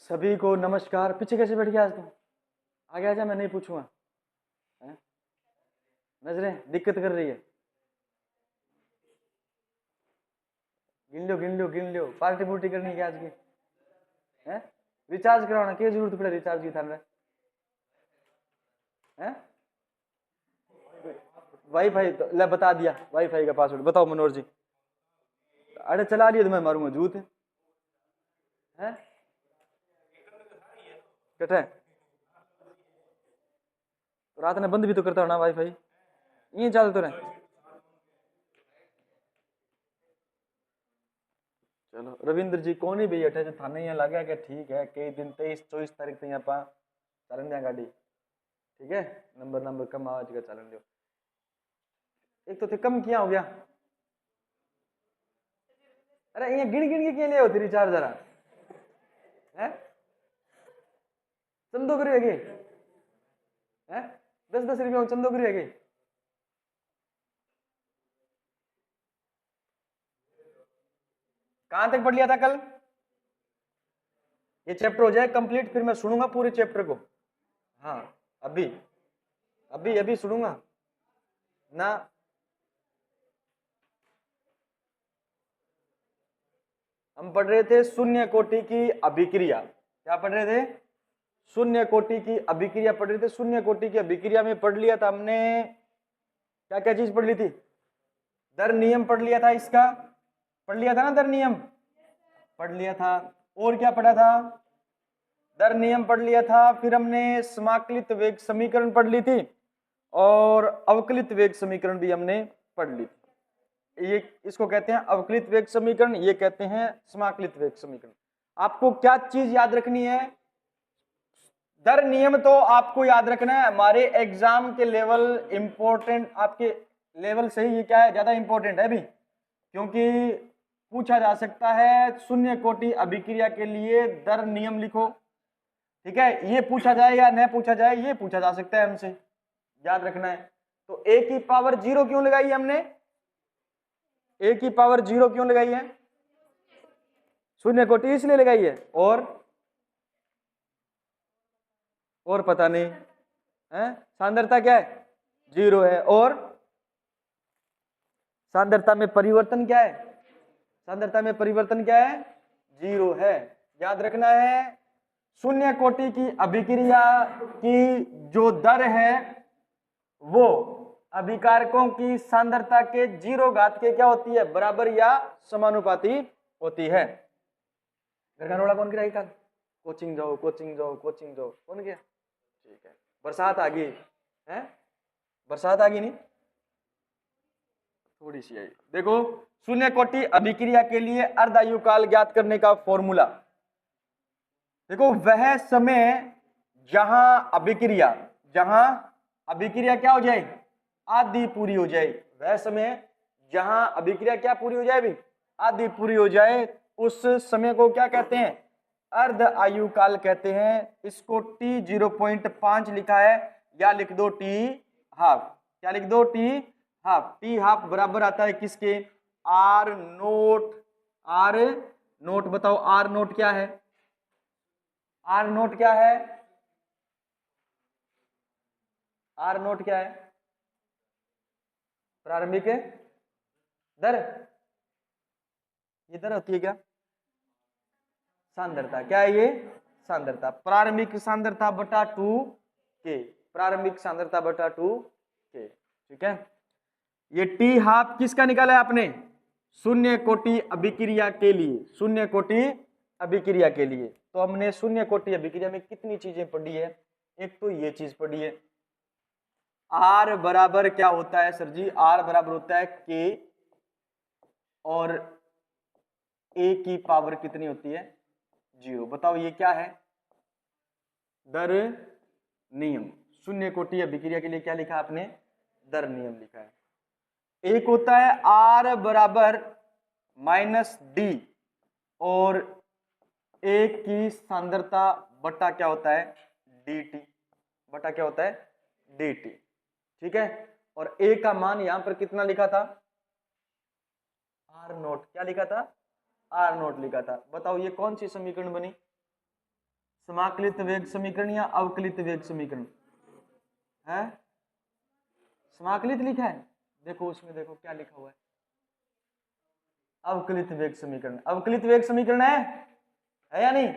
सभी को नमस्कार। पीछे कैसे बैठ गया आज तुम? आगे आजा, मैं नहीं पूछूंगा। हैं? नजरें दिक्कत कर रही है। गिन लो। पार्टी पुर्टी करनी है क्या आज की? हैं? रिचार्ज कराना क्या जरूरत पड़े रिचार्ज की थाने? हैं? वाईफाई तो ले बता दिया, वाईफाई का पासवर्ड बताओ मनोहर जी। अरे चला लिया तो मैं मारूंगा जूत। हैं? कटे तो रात ने बंद भी तो करता होना वाईफाई, ये चल तो रहे। चलो रविंद्र जी कौन ही भैया जो थाने यहाँ लगा क्या? ठीक है, कई दिन 23-24 तारीख तक यहाँ चलन दिया गाड़ी। ठीक है, नंबर कम आवाज का चलन दो। एक तो थे कम किया हो गया। अरे ये गिन गिन के क्या ले होती रिचार्ज जरा है? चंदो करी है 10-10 रुपया चंदो करी है। कहां तक पढ़ लिया था कल? ये चैप्टर हो जाए कंप्लीट फिर मैं सुनूंगा पूरे चैप्टर को। हाँ अभी अभी अभी सुनूंगा ना। हम पढ़ रहे थे शून्य कोटि की अभिक्रिया। क्या पढ़ रहे थे? शून्य कोटि की अभिक्रिया पढ़ रहे थे। शून्य कोटि की अभिक्रिया में पढ़ लिया था हमने क्या क्या चीज पढ़ ली थी? दर नियम पढ़ लिया था, इसका पढ़ लिया था ना, दर नियम पढ़ लिया था। और क्या पढ़ा था? दर नियम पढ़ लिया था। फिर हमने समाकलित वेग समीकरण पढ़ ली थी और अवकलित वेग समीकरण भी हमने पढ़ ली थी। ये इसको कहते हैं अवकलित वेग समीकरण, ये कहते हैं समाकलित वेग समीकरण। आपको क्या चीज याद रखनी है? दर नियम तो आपको याद रखना है। हमारे एग्जाम के लेवल इंपॉर्टेंट, आपके लेवल से ही ये क्या है ज्यादा इंपॉर्टेंट है भी, क्योंकि पूछा जा सकता है शून्य कोटि अभिक्रिया के लिए दर नियम लिखो। ठीक है, ये पूछा जाए या न पूछा जाए, ये पूछा जा सकता है हमसे, याद रखना है। तो ए की पावर 0 क्यों लगाई है हमने? ए की पावर 0 क्यों लगाई है? शून्य कोटि इसलिए लगाई है। और पता नहीं है। सांद्रता क्या है? 0 है। और सांद्रता में परिवर्तन क्या है? सांद्रता में परिवर्तन क्या है? 0 है। याद रखना है शून्य कोटि की अभिक्रिया की जो दर है वो अभिकारकों की सांद्रता के 0 घात के क्या होती है? बराबर या समानुपाती होती है। घर कौन गिरा? कोचिंग जाओ कौन गया? ठीक है, बरसात आ गई है। बरसात आ गई नहीं, थोड़ी सी आई। देखो शून्य कोटि अभिक्रिया के लिए अर्धायु काल ज्ञात करने का फॉर्मूला देखो, वह समय जहां अभिक्रिया क्या हो जाए? आधी पूरी हो जाए। वह समय जहां अभिक्रिया क्या पूरी हो जाए भी? आधी पूरी हो जाए, उस समय को क्या कहते हैं? अर्ध आयु काल कहते हैं। इसको t 0.5 लिखा है, या लिख दो t हाफ। क्या लिख दो? t half. t हाफ बराबर आता है किसके? r नोट बताओ r नोट क्या है? r नोट क्या है? r नोट क्या है? प्रारंभिक दर। ये दर होती है क्या? सांद्रता। क्या है ये? सांद्रता। प्रारंभिक सांद्रता बटा 2k। प्रारंभिक सांद्रता बटा 2k। ठीक है, ये टी हाफ किसका निकाला है आपने? शून्य कोटि अभिक्रिया के लिए। शून्य कोटि अभिक्रिया के लिए तो हमने शून्य कोटि अभिक्रिया में कितनी चीजें पढ़ी है? एक तो ये चीज पढ़ी है, आर बराबर क्या होता है सर जी? आर बराबर होता है k, और ए की पावर कितनी होती है? 0। बताओ ये क्या है? दर नियम। शून्य कोटि अभिक्रिया के लिए क्या लिखा आपने? दर नियम लिखा है। एक होता है R बराबर -d, और एक की सांद्रता बटा क्या होता है? dt। बटा क्या होता है? dt। ठीक है, और a का मान यहां पर कितना लिखा था? r note. क्या लिखा था? r नोट लिखा था। बताओ ये कौन सी समीकरण बनी? समाकलित वेग समीकरण या अवकलित वेग समीकरण है? समाकलित लिखा है, देखो उसमें देखो क्या लिखा हुआ है, अवकलित वेग समीकरण। अवकलित वेग समीकरण है या नहीं?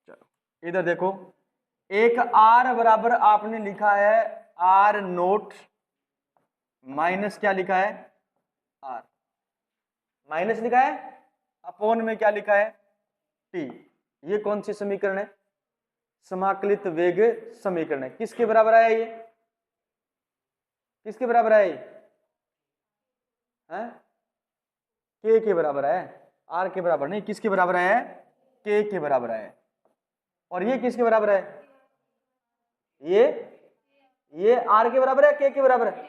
चलो इधर देखो, एक आर बराबर आपने लिखा है आर नोट माइनस क्या लिखा है, आर माइनस लिखा है, अपॉन में क्या लिखा है, टी। ये कौन सी समीकरण है? समाकलित वेग समीकरण है। किसके बराबर है ये? किसके बराबर है ये? के बराबर है, आर के बराबर नहीं। किसके बराबर है? के बराबर है। और ये किसके बराबर है? ये आर के बराबर है, के बराबर है?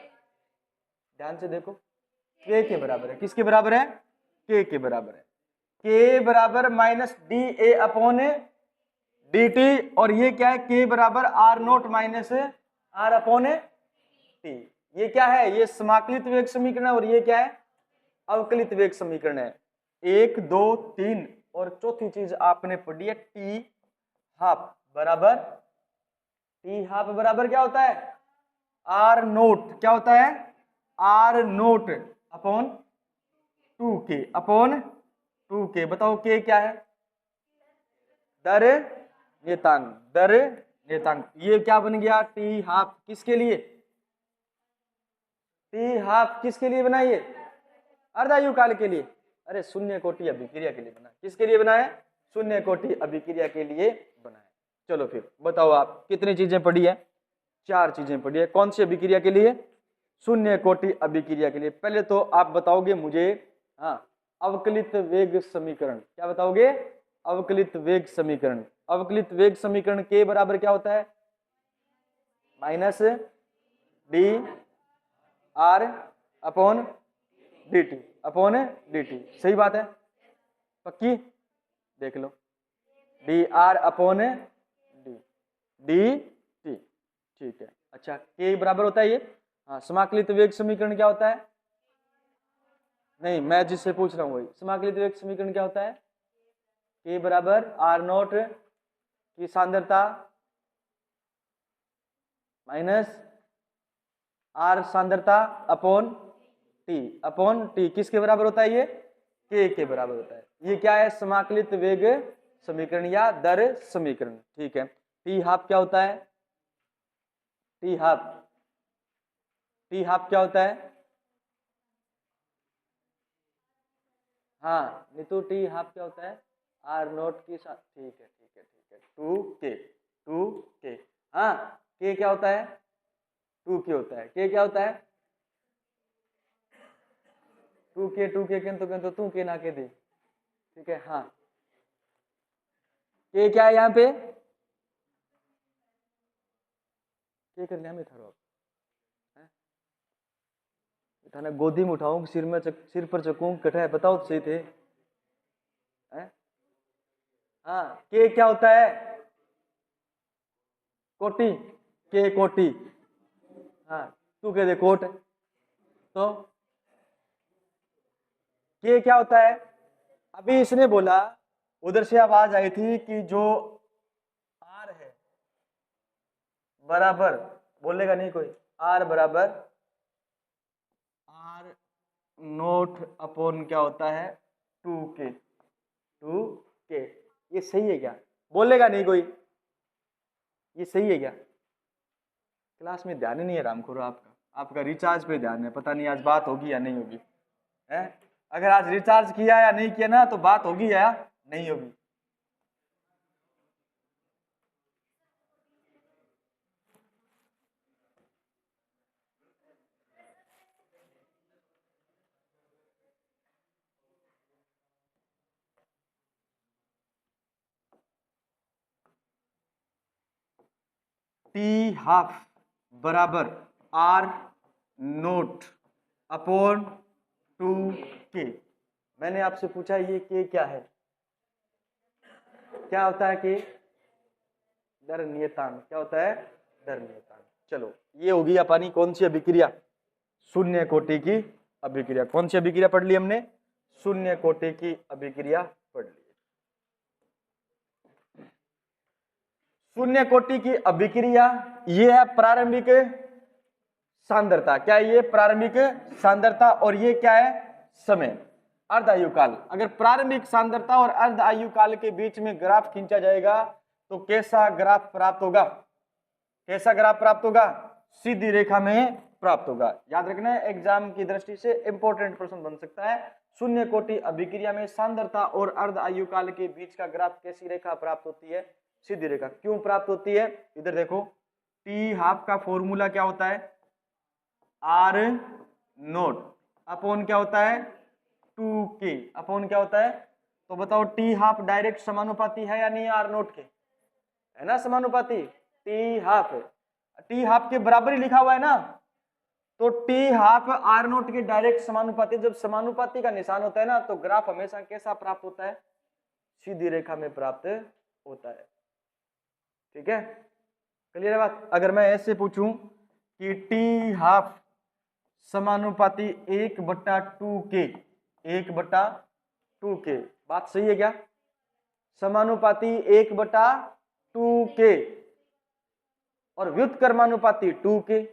ध्यान से देखो, के बराबर है। किसके बराबर है? के बराबर है। के बराबर minus D A upon D T. और ये क्या है? के बराबर R naught minus R upon T. ये क्या है? ये समाकलित वेग समीकरण है। और ये क्या है? अवकलित वेग समीकरण है। 1 2 3 और चौथी चीज आपने पढ़ी है टी हाफ बराबर, टी हाफ बराबर क्या होता है? R naught. क्या होता है? R naught upon 2k upon 2k। बताओ के क्या है? दर नियतांक, दर नियतांक। ये क्या बन गया? T half. किसके लिए? टी हाफ किसके लिए बनाइए? अर्धायु काल के लिए। अरे शून्य कोटि अभिक्रिया के लिए बना। किसके लिए बना है? शून्य कोटि अभिक्रिया के लिए बना है। चलो फिर बताओ, आप कितनी चीजें पढ़ी है? 4 चीजें पढ़ी है। कौन सी अभिक्रिया के लिए? शून्य कोटि अभिक्रिया के लिए। पहले तो आप बताओगे मुझे, हाँ, अवकलित वेग समीकरण। क्या बताओगे? अवकलित वेग समीकरण। अवकलित वेग समीकरण के बराबर क्या होता है? Minus D R upon D T upon D T. सही बात है, पक्की? देख लो, D R upon D D T. ठीक है, अच्छा के बराबर होता है ये। हाँ, समाकलित वेग समीकरण क्या होता है? नहीं, मैं जिससे पूछ रहा हूँ वही। समाकलित वेग समीकरण क्या होता है? के बराबर आर नोट की सांद्रता माइनस आर सांद्रता अपॉन टी। किसके बराबर होता है ये? के बराबर होता है। ये क्या है? समाकलित वेग समीकरण या दर समीकरण। ठीक है, टी हाफ क्या होता है? टी हाफ क्या होता है? हाँ नीतू, टी हाफ क्या होता है? आर नोट की साथ। ठीक है 2k। हाँ, के क्या होता है? 2k होता है। के क्या होता है? 2k किंतु तू के ना के दे। ठीक है, हाँ, के क्या है यहाँ पे? के कर लिया मैं थारो थाने गोदी में उठाऊं, सिर पर चकूं, कटा है? बताओ तो सही थे। हाँ, के क्या होता है? कोटि। के कोटि। हाँ, तू कह दे कोट। तो के क्या होता है? अभी इसने बोला, उधर से आवाज आई थी कि जो आर है बराबर, बोलेगा नहीं कोई, आर बराबर आर नोट अपॉन क्या होता है? 2k। ये सही है क्या? बोलेगा नहीं कोई, ये सही है क्या? क्लास में ध्यान ही नहीं है रामखोरो आपका। आपका रिचार्ज पे ध्यान है, पता नहीं आज बात होगी या नहीं होगी है? अगर आज रिचार्ज किया या नहीं किया ना, तो बात होगी या नहीं होगी? टी हाफ बराबर आर नोट अपॉन 2k। मैंने आपसे पूछा ये के क्या है? क्या होता है के? दर नियतांक। क्या होता है? दर नियतांक। चलो, ये होगी अपनी कौन सी अभिक्रिया? शून्य कोटि की अभिक्रिया। कौन सी अभिक्रिया पढ़ ली हमने? शून्य कोटि की अभिक्रिया पढ़ ली। शून्य कोटि की अभिक्रिया, ये है प्रारंभिक सांद्रता। क्या है ये? प्रारंभिक सांद्रता। और ये क्या है? समय, अर्ध आयु काल। अगर प्रारंभिक सांद्रता और अर्ध आयु काल के बीच में ग्राफ खींचा जाएगा तो कैसा ग्राफ प्राप्त होगा? कैसा ग्राफ प्राप्त होगा? सीधी रेखा में प्राप्त होगा। याद रखना है, एग्जाम की दृष्टि से इंपॉर्टेंट प्रश्न बन सकता है। शून्य कोटि अभिक्रिया में सांद्रता और अर्ध आयु काल के बीच का ग्राफ कैसी रेखा प्राप्त होती है? सीधी रेखा। क्यों प्राप्त होती है? इधर देखो, टी हाफ का फॉर्मूला क्या होता है? आर नोट अपॉन क्या होता है? 2k अपॉन क्या होता है? तो बताओ, टी हाफ डायरेक्ट समानुपाती है या नहीं आर नोट के? है ना समानुपाती। टी हाफ के बराबर ही लिखा हुआ है ना, तो टी हाफ आर नोट के डायरेक्ट समानुपाती। जब समानुपाती का निशान होता है ना, तो ग्राफ हमेशा कैसा प्राप्त होता है? सीधी रेखा में प्राप्त होता है। ठीक है, क्लियर है बात? अगर मैं ऐसे पूछूं कि टी हाफ समानुपाती 1/2k, 1/2k, बात सही है क्या? समानुपाती 1/2k और व्युत्क्रमानुपाती 2k,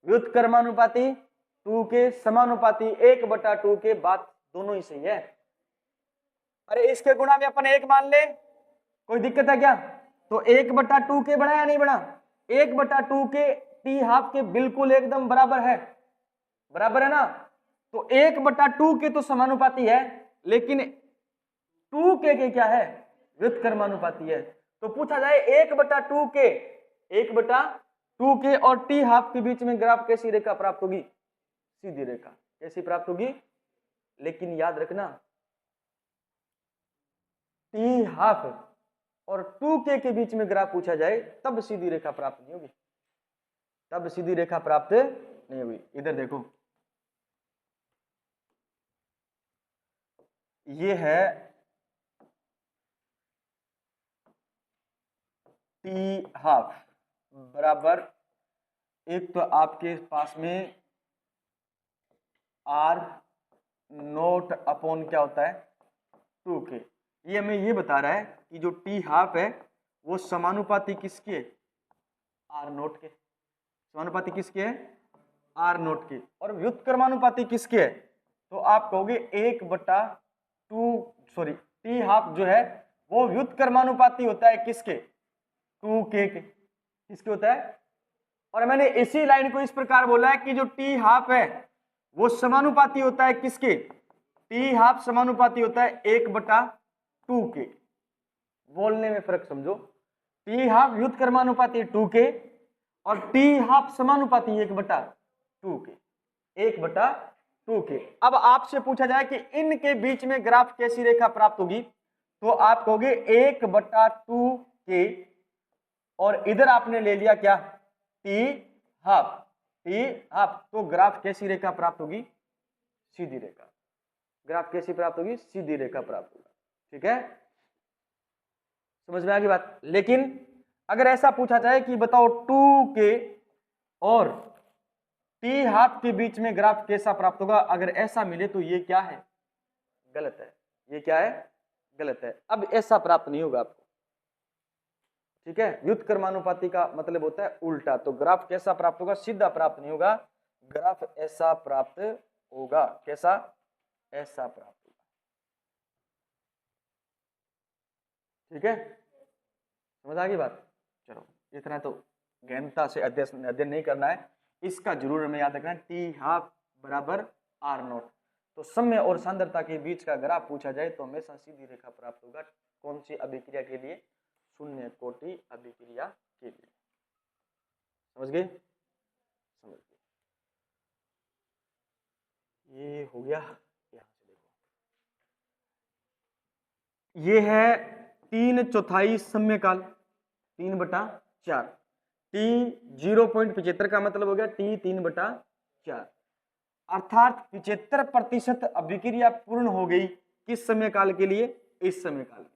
व्युत्क्रमानुपाती 2k, समानुपाती 1/2k, बात दोनों ही सही है। अरे इसके गुणा में अपन 1 मान ले, कोई दिक्कत है क्या? तो 1/2k बना या नहीं बना? 1/2k टी हाफ के बिल्कुल एकदम बराबर है, बराबर है ना। तो 1/2k तो समानुपाती है, लेकिन 2k के क्या है? व्युत्क्रमानुपाती है। तो पूछा जाए 1/2k, 1/2k और टी हाफ के बीच में ग्राफ कैसी रेखा प्राप्त होगी? सीधी रेखा। कैसी प्राप्त होगी? लेकिन याद रखना, टी हाफ और 2k के बीच में ग्राफ पूछा जाए तब सीधी रेखा प्राप्त नहीं होगी, तब सीधी रेखा प्राप्त नहीं होगी। इधर देखो, ये है टी हाफ बराबर, एक तो आपके पास में आर नोट अपॉन क्या होता है? 2k। ये हमें ये बता रहा है कि जो टी हाफ है वो समानुपाती किसके है? आर नोट के। समानुपाती किसके है? आर नोट के। और व्युत्क्रमानुपाती किसके है? तो आप कहोगे 1/2, टी हाफ जो है वो व्युत्क्रमानुपाती होता है किसके? 2k के। किसके होता है? और मैंने इसी लाइन को इस प्रकार बोला है कि जो टी हाफ है वो समानुपाती होता है किसके? टी हाफ समानुपाती होता है 1/2k। बोलने में फर्क समझो, टी हाफ व्युत्क्रमानुपाती 2k और टी हाफ समानुपाती 1/2k, 1/2k। अब आपसे पूछा जाए कि इनके बीच में ग्राफ कैसी रेखा प्राप्त होगी, तो आप कहोगे 1/2k और इधर आपने ले लिया क्या? T half, T half. तो ग्राफ कैसी रेखा प्राप्त होगी? सीधी रेखा। ग्राफ कैसी प्राप्त होगी? सीधी रेखा प्राप्त होगा। ठीक है, समझ में आ गई बात? लेकिन अगर ऐसा पूछा जाए कि बताओ 2k और टी हाफ के बीच में ग्राफ कैसा प्राप्त होगा, अगर ऐसा मिले तो ये क्या है? गलत है। ये क्या है? गलत है। अब ऐसा प्राप्त नहीं होगा आपको। ठीक है, व्युत्क्रमानुपाती का मतलब होता है उल्टा। तो ग्राफ कैसा प्राप्त होगा? सीधा प्राप्त नहीं होगा, ग्राफ ऐसा प्राप्त होगा। कैसा? ऐसा प्राप्त होगा। ठीक है, समझ आ गई बात? चलो, इतना तो गहनता से अध्ययन नहीं करना है, इसका जरूर हमें याद रखना है, टी हाफ बराबर आर नोट। तो समय और सांद्रता के बीच का ग्राफ पूछा जाए तो हमेशा सीधी रेखा प्राप्त होगा। कौन सी अभिक्रिया के लिए? शून्य कोटि अभिक्रिया के लिए। समझ गए? समझ गए। ये हो गया। यहां से देखो, ये है 3/4 समयकाल, 3/4। टी 0.75 का मतलब हो गया टी 3/4, अर्थात 75% अभिक्रिया पूर्ण हो गई। किस समय काल के लिए? इस समय काल में।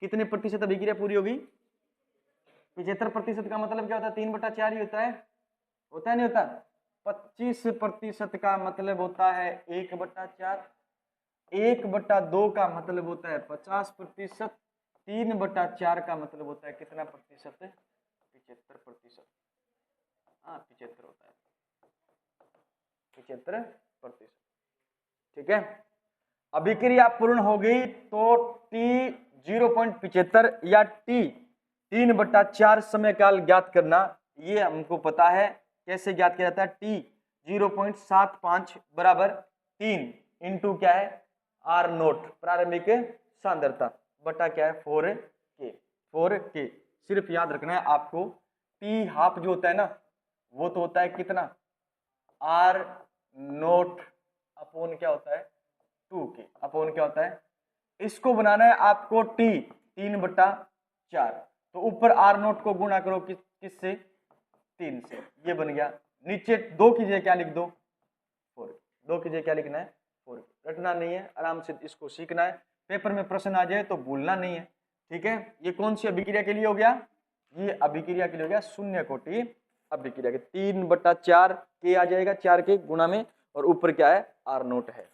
कितने प्रतिशत अभिक्रिया पूरी होगी? 75% का मतलब क्या होता है? 3/4 ही होता है, होता है नहीं होता? 25% का मतलब होता है 1/4, 1/2 का मतलब होता है 50%, 3/4 का मतलब होता है कितना प्रतिशत? 75%। हाँ 75 होता है, 75%। ठीक है, अभिक्रिया पूर्ण हो गई तो T 0.75 या T 3/4 समय काल ज्ञात करना, ये हमको पता है। कैसे ज्ञात किया जाता है? T 0.75 बराबर 3 इंटू क्या है? R0 प्रारंभिक सांद्रता बटा क्या है? 4K। सिर्फ याद रखना है आपको, T हाफ जो होता है ना, वो तो होता है कितना? R0 अपॉन क्या होता है? 2K अपॉन क्या होता है? इसको बनाना है आपको T 3/4, तो ऊपर R0 को गुणा करो किससे? 3 से, ये बन गया। नीचे 2 की जगह क्या लिख दो? 4। 2 की जगह क्या लिखना है? 4। रटना नहीं है, आराम से इसको सीखना है। पेपर में प्रश्न आ जाए तो भूलना नहीं है। ठीक है, ये कौन सी अभिक्रिया के लिए हो गया? ये अभिक्रिया के लिए हो गया शून्य कोटि अभिक्रिया के। 3/4 के आ जाएगा 4 के गुणा में, और ऊपर क्या है? R0 है।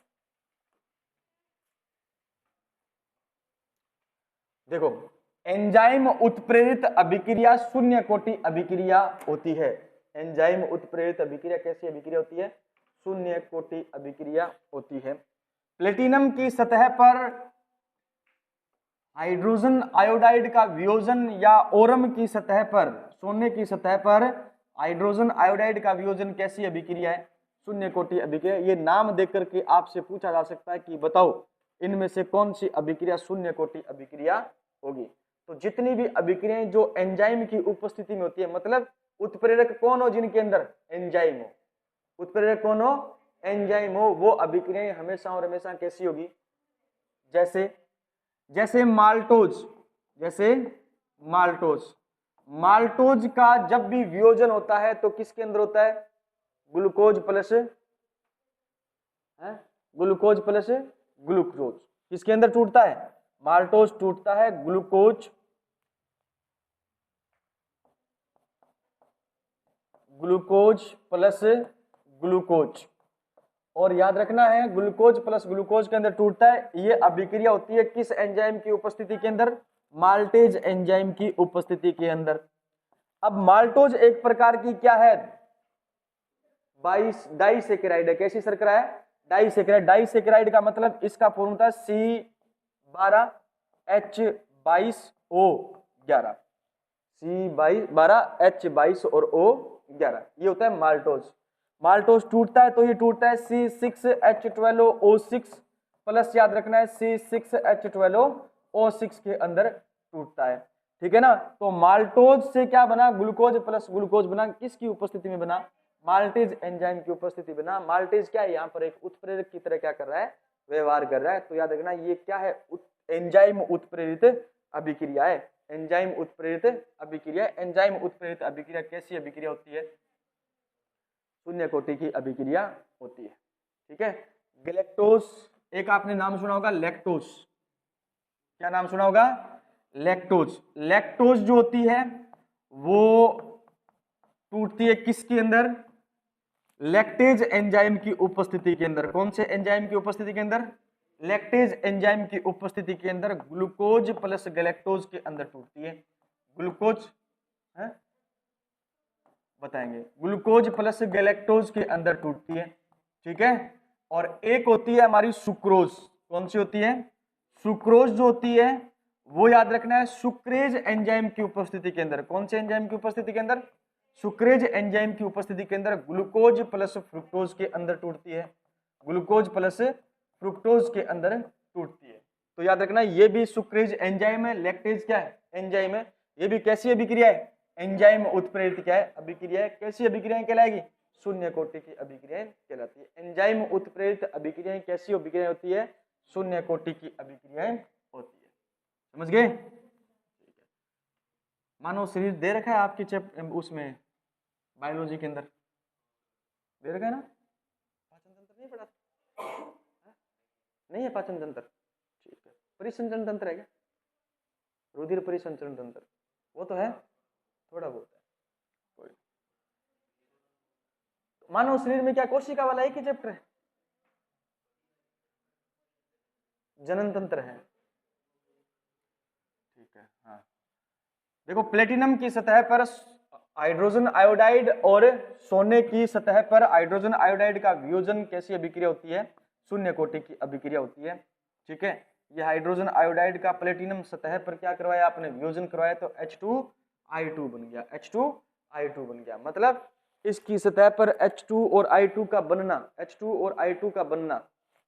देखो, एंजाइम उत्प्रेरित अभिक्रिया शून्य कोटि अभिक्रिया होती है। एंजाइम उत्प्रेरित अभिक्रिया कैसी अभिक्रिया होती है? शून्य कोटि अभिक्रिया होती है। प्लेटिनम की सतह पर हाइड्रोजन आयोडाइड का वियोजन या ओरम की सतह पर, सोने की सतह पर हाइड्रोजन आयोडाइड का वियोजन कैसी अभिक्रिया है? शून्य कोटि अभिक्रिया। ये नाम देख करके आपसे पूछा जा सकता है कि बताओ इनमें से कौन सी अभिक्रिया शून्य कोटि अभिक्रिया होगी। तो जितनी भी अभिक्रियाएं जो एंजाइम की उपस्थिति में होती है, मतलब उत्प्रेरक कौन हो जिनके अंदर? एंजाइम हो। उत्प्रेरक कौन हो? एंजाइम हो। वो अभिक्रियाएं हमेशा और हमेशा कैसी होगी? जैसे माल्टोज का जब भी वियोजन होता है तो किसके अंदर होता है? Glucose plus glucose. किसके अंदर टूटता है? माल्टोज टूटता है ग्लूकोज प्लस ग्लूकोज। और याद रखना है, ग्लूकोज प्लस ग्लूकोज के अंदर टूटता है। ये अभिक्रिया होती है किस एंजाइम की उपस्थिति के अंदर? माल्टेज एंजाइम की उपस्थिति के अंदर। अब माल्टोज एक प्रकार की क्या है? डाइसेकेराइड है। कैसी शर्करा है? डाइसेकेराइड। डाइसेकेराइड का मतलब इसका फॉर्मूला था C12H22O11, C12H22 और O11, ये होता है माल्टोज। माल्टोज टूटता है तो ये टूटता है C6H12O6 प्लस, याद रखना है C6H12O6 के अंदर टूटता है। ठीक है ना, तो माल्टोज से क्या बना? ग्लूकोज प्लस ग्लूकोज बना। किसकी उपस्थिति में बना? माल्टेज एंजाइम की उपस्थिति बना। माल्टेज क्या है? यहाँ पर एक उत्प्रेरक की तरह क्या कर रहा है? व्यवहार कर रहा है। तो याद रखना ये क्या है? एंजाइम उत्प्रेरित अभिक्रिया है। एंजाइम उत्प्रेरित अभिक्रिया। एंजाइम उत्प्रेरित अभिक्रिया कैसी अभिक्रिया होती है? शून्य कोटि की अभिक्रिया होती है। ठीक है, गैलेक्टोज, एक आपने नाम सुना होगा लैक्टोज। क्या नाम सुना होगा? लैक्टोज। लैक्टोज जो होती है वो टूटती है किसके अंदर? लैक्टेज एंजाइम की उपस्थिति के अंदर। कौन से एंजाइम की उपस्थिति के अंदर? लैक्टेज एंजाइम की उपस्थिति के अंदर ग्लूकोज प्लस गैलेक्टोज के अंदर टूटती है। ग्लूकोज है, बताएंगे, ग्लूकोज प्लस गैलेक्टोज के अंदर टूटती है। ठीक है, और एक होती है हमारी सुक्रोज। कौन सी होती है? सुक्रोज जो होती है वो याद रखना है सुक्रेज एंजाइम की उपस्थिति के अंदर। कौन से एंजाइम की उपस्थिति के अंदर? सुक्रेज एंजाइम की उपस्थिति के अंदर ग्लूकोज प्लस फ्रुक्टोज के अंदर टूटती है। ग्लूकोज प्लस फ्रुक्टोज के अंदर टूटती है। तो याद रखना ये भी सुक्रेज एंजाइम है। लैक्टेज क्या है? एंजाइम है। ये भी कैसी अभिक्रिया है? एंजाइम उत्प्रेरित क्या है? अभिक्रिया है। कैसी अभिक्रियाएं कहलाएगी? शून्य कोटि की अभिक्रियाएं कहलाती है। एंजाइम उत्प्रेरित अभिक्रियाएं कैसी अभिक्रिया होती है? शून्य कोटि की अभिक्रियाएं होती है। समझ गए? मानव शरीर दे रखा है आपकी उसमें बायोलॉजी के अंदर, दे रखा है ना? पाचन तंत्र नहीं पढ़ा? नहीं है पाचन तंत्र? ठीक है। परिसंचरण तंत्र है क्या? रुधिर परिसंचरण तंत्र वो तो है, थोड़ा बहुत है। कोई मानव शरीर में क्या कोशिका वाला एक ही चैप्टर है? जनन तंत्र है। ठीक हाँ देखो, प्लेटिनम की सतह पर हाइड्रोजन आयोडाइड और सोने की सतह पर हाइड्रोजन आयोडाइड का वियोजन कैसी अभिक्रिया होती है? शून्य कोटि की अभिक्रिया होती है। ठीक है, ये हाइड्रोजन आयोडाइड का प्लेटिनम सतह पर क्या करवाया आपने? वियोजन करवाया, तो H2I2 बन गया, H2I2 बन गया। मतलब इसकी सतह पर H2 और I2 का बनना, H2 और I2 का बनना,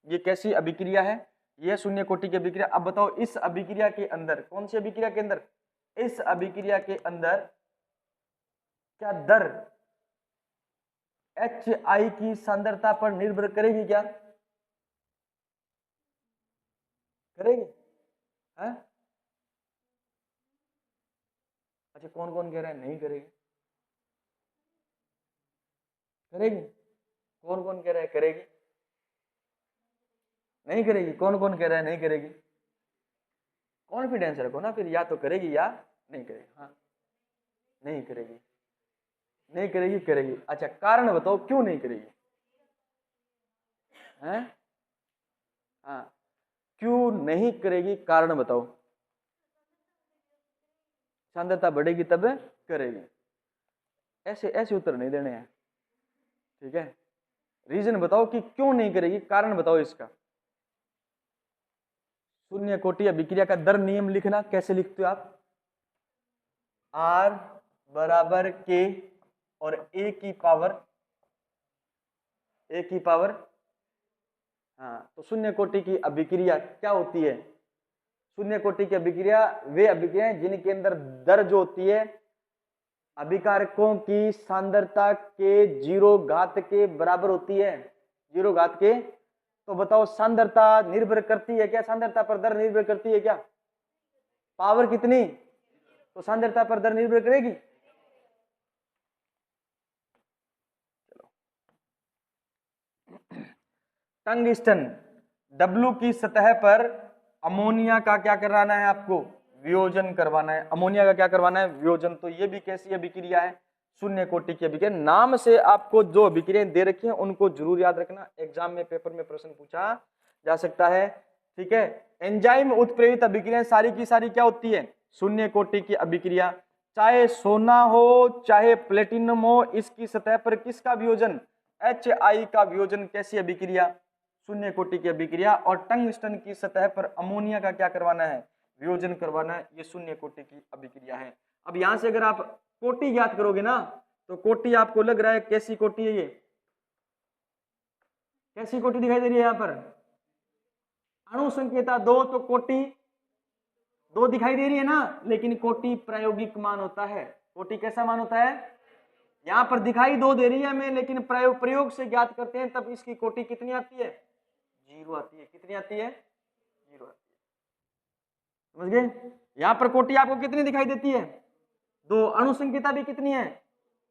ये कैसी अभिक्रिया है? यह शून्य कोटि की अभिक्रिया। अब बताओ इस अभिक्रिया के अंदर, कौन सी अभिक्रिया के अंदर? इस अभिक्रिया के अंदर क्या दर HI की सांद्रता पर निर्भर करेगी? क्या करेगी? है? अच्छा, कौन कौन कह रहा है नहीं करेगी? करेगी? कौन कौन कह रहा है करेगी? नहीं करेगी? कौन कौन कह रहा है नहीं करेगी? कॉन्फिडेंस रखो ना फिर, या तो करेगी या नहीं करेगी। हाँ, नहीं करेगी, नहीं करेगी, करेगी। अच्छा, कारण बताओ क्यों नहीं करेगी? हैं? हाँ, क्यों नहीं करेगी, कारण बताओ। सांद्रता बढ़ेगी तब करेगी। ऐसे ऐसे उत्तर नहीं देने हैं, ठीक है? रीजन बताओ कि क्यों नहीं करेगी, कारण बताओ इसका। शून्य कोटि अभिक्रिया का दर नियम लिखना, कैसे लिखते हो आप? R बराबर K और A की पावर, हाँ, तो शून्य कोटि की अभिक्रिया क्या होती है? शून्य कोटि की अभिक्रिया वे अभिक्रिया जिनके अंदर दर जो होती है अभिकारकों की सांद्रता के 0 घात के बराबर होती है, 0 घात के। तो बताओ सांद्रता निर्भर करती है क्या? सांद्रता पर दर निर्भर करती है क्या? पावर कितनी? तो सांद्रता पर दर निर्भर करेगी। चलो, टंगस्टन W की सतह पर अमोनिया का क्या करवाना है आपको? वियोजन करवाना है। अमोनिया का क्या करवाना है? वियोजन। तो ये भी कैसी अभिक्रिया है? शून्य कोटि की अभिक्रिया। नाम से आपको जो अभिक्रियाएं दे रखी हैं उनको जरूर याद रखना, एग्जाम में पेपर में प्रश्न पूछा जा सकता है। ठीक है, एंजाइम उत्प्रेरित अभिक्रियाएं सारी की सारी क्या होती है? शून्य कोटि की अभिक्रिया। चाहे सोना हो चाहे प्लेटिनम हो, इसकी सतह पर किसका वियोजन? HI का वियोजन। कैसी अभिक्रिया? शून्य कोटि की अभिक्रिया। और टंगस्टन की सतह पर अमोनिया का क्या करवाना है? वियोजन करवाना है। ये शून्य कोटि की अभिक्रिया है। अब यहां से अगर आप कोटि ज्ञात करोगे ना, तो कोटि आपको लग रहा है कैसी कोटि है? ये कैसी कोटि दिखाई दे रही है यहां पर? अणु संकेता 2, तो कोटि 2 दिखाई दे रही है ना, लेकिन कोटि प्रायोगिक मान होता है। कोटि कैसा मान होता है? यहां पर दिखाई 2 दे रही है हमें, लेकिन प्रयोग से ज्ञात करते हैं तब इसकी कोटि कितनी आती है? 0 आती है। कितनी आती है? 0 आती है। समझ गए? यहां पर कोटि आपको कितनी दिखाई देती है? 2। अणु संकेता भी कितनी है?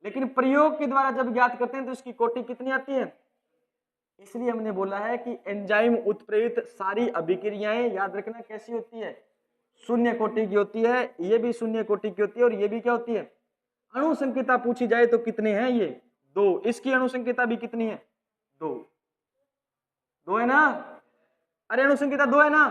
लेकिन प्रयोग के द्वारा जब ज्ञात करते हैं तो इसकी कोटि कितनी आती है? इसलिए हमने बोला है कि एंजाइम उत्प्रेरित सारी अभिक्रियाएं याद रखना कैसी होती है? शून्य कोटि की होती है। ये भी शून्य कोटि की होती है और ये भी क्या होती है? अणु संकेता पूछी जाए तो कितने हैं? ये 2। इसकी अणु संकेता भी कितनी है? 2 है ना? अरे अणु संकेता 2 है ना?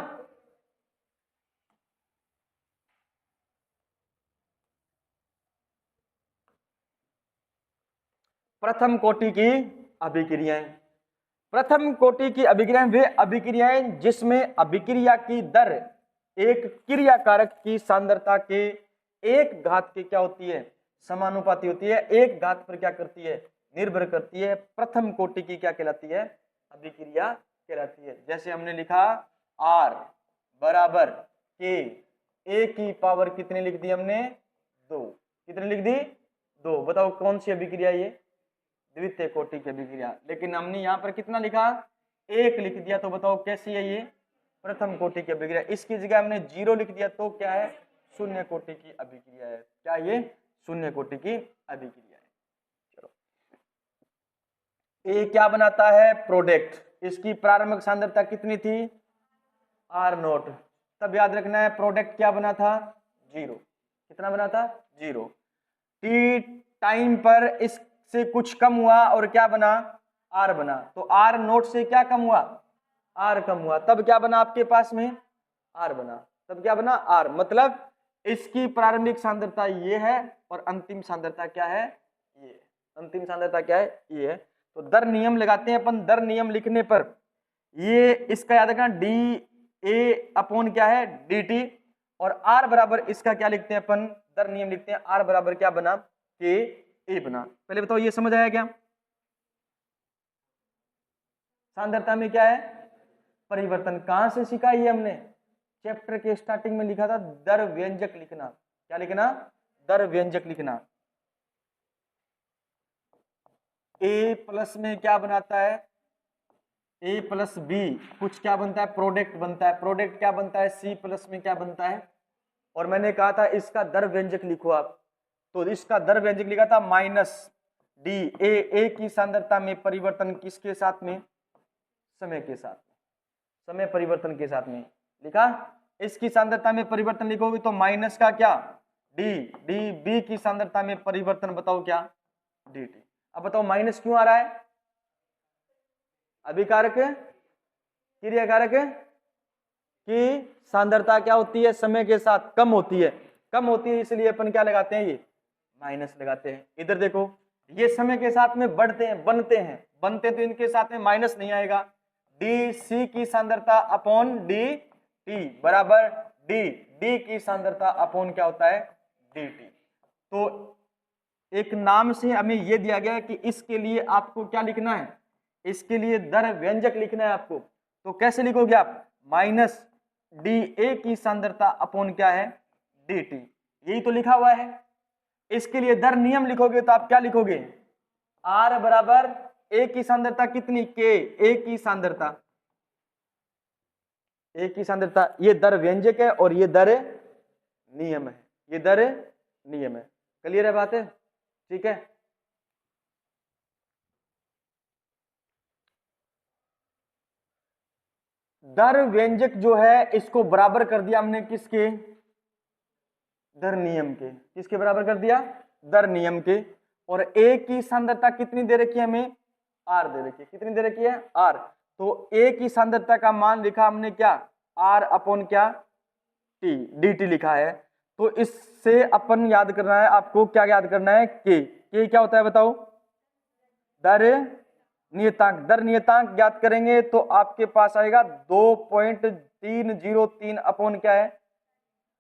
प्रथम कोटि की अभिक्रियाएं। प्रथम कोटि की अभिक्रियाएं वे अभिक्रियाएं जिसमें अभिक्रिया की दर एक क्रियाकारक की सांद्रता के 1 घात की क्या होती है? समानुपाती होती है। 1 घात पर क्या करती है? निर्भर करती है। प्रथम कोटि की क्या कहलाती है? अभिक्रिया कहलाती है। जैसे हमने लिखा R बराबर K, A की पावर कितनी लिख दी हमने? 2। कितनी लिख दी? 2। बताओ कौन सी अभिक्रिया ये? द्वितीय कोटि की अभिक्रिया। लेकिन हमने यहाँ पर कितना लिखा? 1 लिख दिया। तो बताओ कैसी है ये? प्रथम कोटि की अभिक्रिया। इसकी जगह हमने 0 लिख दिया तो क्या है? शून्य कोटि की अभिक्रिया है। क्या ये? शून्य कोटि की अभिक्रिया है। चलो, ए क्या बनाता है? प्रोडक्ट। इसकी प्रारंभिक सांद्रता कितनी थी? R0। तब याद रखना है प्रोडक्ट क्या बना था? 0। कितना बना था? 0। टी टाइम पर इससे कुछ कम हुआ और क्या बना? R बना। तो R0 से क्या कम हुआ? R कम हुआ। तब क्या बना आपके पास में? R बना। तब क्या बना? R। मतलब इसकी प्रारंभिक सांद्रता ये है और अंतिम सांद्रता क्या है, ये। अंतिम सांद्रता क्या है, ये है। तो दर नियम लगाते हैं अपन। दर नियम लिखने पर ये इसका याद रखना डी ए अपॉन क्या है, डी टी, और आर बराबर इसका क्या लिखते हैं अपन, दर नियम लिखते हैं, आर बराबर क्या बना, के ए बना। पहले बताओ ये समझ आया क्या? सांद्रता में क्या है, परिवर्तन। कहां से सीखा ये हमने, चैप्टर के स्टार्टिंग में लिखा था दर व्यंजक लिखना। क्या लिखना, दर व्यंजक लिखना। ए प्लस में क्या बनाता है, ए प्लस बी कुछ क्या बनता है, प्रोडक्ट बनता है। प्रोडक्ट क्या बनता है, सी प्लस में क्या बनता है। और मैंने कहा था इसका दर व्यंजक लिखो आप, तो इसका दर व्यंजक लिखा था माइनस डी ए की सांद्रता में परिवर्तन किसके साथ में, समय के साथ, समय परिवर्तन के साथ में लिखा। इसकी सांद्रता में परिवर्तन लिखोगे तो माइनस का क्या, डी डी बी की सांद्रता में परिवर्तन बताओ क्या, डी टी। अब बताओ माइनस क्यों आ रहा है, अभिकारक क्रियाकारक की सांद्रता क्या होती है, समय के साथ कम होती है, कम होती है, इसलिए अपन क्या लगाते हैं, ये माइनस लगाते हैं। इधर देखो ये समय के साथ में बढ़ते हैं, बनते तो इनके साथ में माइनस नहीं आएगा। डी सी की सांद्रता अपॉन डी टी बराबर डी डी की सांद्रता अपॉन क्या होता है, डी टी। तो एक नाम से हमें यह दिया गया है कि इसके लिए आपको क्या लिखना है, इसके लिए दर व्यंजक लिखना है आपको। तो कैसे लिखोगे आप, माइनस डी ए की सांद्रता अपॉन क्या है, डी टी, यही तो लिखा हुआ है। इसके लिए दर नियम लिखोगे तो आप क्या लिखोगे, आर बराबर ए की सांद्रता कितनी, के ए की सांद्रता, ए की सांद्रता, ये दर व्यंजक है और ये दर नियम है, ये दर नियम है। क्लियर है बात है, ठीक है। दर व्यंजक जो है इसको बराबर कर दिया हमने किसके, दर नियम के। किसके बराबर कर दिया, दर नियम के। और ए की सांद्रता कितनी दे रखी है हमें, आर दे रखी है। कितनी दे रखी है, आर। तो ए की सांद्रता का मान लिखा हमने क्या, आर अपॉन क्या, टी, डी टी लिखा है। तो इससे अपन याद करना है, आपको क्या याद करना है, के क्या होता है बताओ, दर नियतांक। दर नियतांक ज्ञात करेंगे तो आपके पास आएगा 2.303 अपॉन क्या है,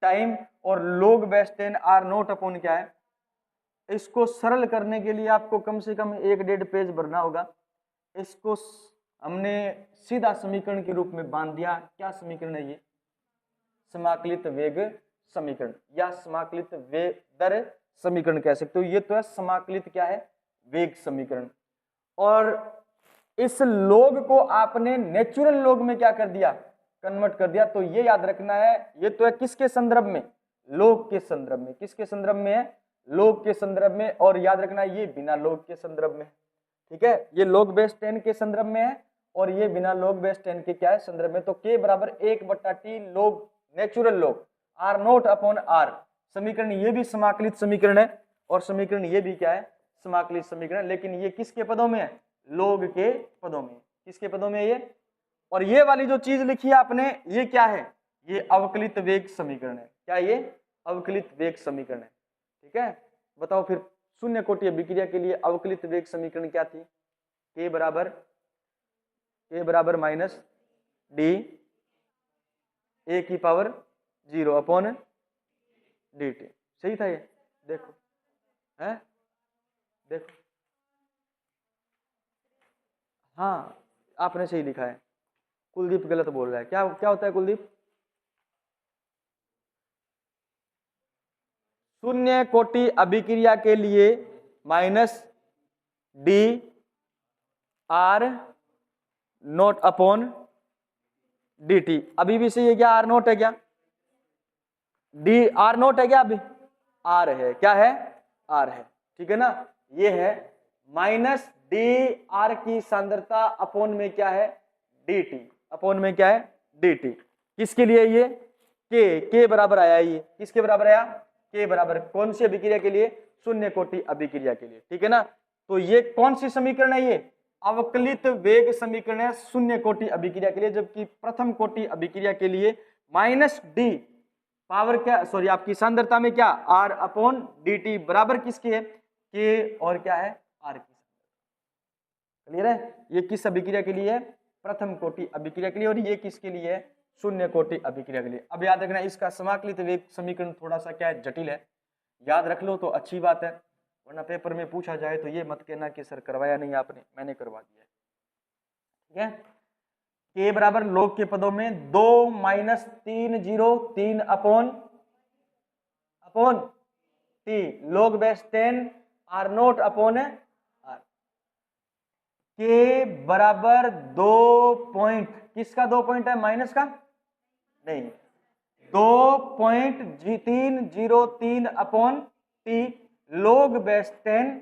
टाइम, और लोग बेस 10 आर नोट अपॉन क्या है। इसको सरल करने के लिए आपको कम से कम 1.5 पेज भरना होगा। इसको हमने सीधा समीकरण के रूप में बांध दिया। क्या समीकरण है ये, समाकलित वेग समीकरण या समाकलित वेग दर समीकरण कह सकते हो। ये तो है समाकलित क्या है, वेग समीकरण। और इस लोग को आपने नेचुरल लोग में क्या कर दिया, कन्वर्ट कर दिया। तो ये याद रखना है, ये तो है किसके संदर्भ में, लोग के संदर्भ में। किसके संदर्भ में है, लोग के संदर्भ में। और याद रखना ये बिना लोग के संदर्भ में, ठीक है। ये लोग बेस 10 के संदर्भ में है और ये बिना लोग बेस 10 के क्या है, संदर्भ में। तो के बराबर 1/t लोग, नेचुरल लोग, आर नोट अपॉन आर। समीकरण ये भी समाकलित समीकरण है और समीकरण ये भी क्या है, समाकलित समीकरण। लेकिन ये किसके पदों में है, लोग के पदों में। किसके पदों में ये। और ये वाली जो चीज लिखी है आपने, ये क्या है, ये अवकलित वेग समीकरण है। क्या ये, अवकलित वेग समीकरण है, ठीक है। बताओ फिर शून्य कोटि अभिक्रिया के लिए अवकलित वेग समीकरण क्या थी, के बराबर माइनस डी ए की पावर 0 अपॉन डी टी। सही था ये, देखो है, देखो हाँ आपने सही लिखा है। कुलदीप गलत बोल रहा है। क्या क्या होता है कुलदीप, शून्य कोटि अभिक्रिया के लिए minus D are naught upon D T. अभी भी सही है क्या, आर नोट है क्या, डी आर नोट है क्या, अभी आर है, क्या है, आर है, ठीक है ना। ये है माइनस डी आर की सांद्रता अपॉन में क्या है, डी टी, अपॉन में क्या है, डी टी। किसके लिए ये, के बराबर आया, ये किसके बराबर आया, के बराबर कौन सी अभिक्रिया के लिए, शून्य कोटि अभिक्रिया के लिए, ठीक है ना। तो ये कौन सी समीकरण है, ये अवकलित वेग समीकरण है शून्य कोटि अभिक्रिया के लिए। जबकि प्रथम कोटि अभिक्रिया के लिए माइनस डी पावर क्या, सॉरी आपकी सांद्रता में क्या, R अपॉन dt बराबर किसकी है, K और क्या है, R की। क्लियर है, ये किस अभिक्रिया के लिए है, प्रथम कोटि अभिक्रिया के लिए, और ये किसके लिए है, शून्य कोटि अभिक्रिया के लिए। अब याद रखना इसका समाकलित वेग समीकरण थोड़ा सा क्या है, जटिल है, याद रख लो तो अच्छी बात है, वरना पेपर में पूछा जाए तो ये मत कहना कि सर करवाया नहीं आपने, मैंने करवा दिया। ठीक है, के बराबर लॉग के पदों में 2 minus 3 0 3 upon T log base 10 R naught upon R. के बराबर 2 पॉइंट, किसका 2 पॉइंट है, माइनस का नहीं, 2.303 upon T log base 10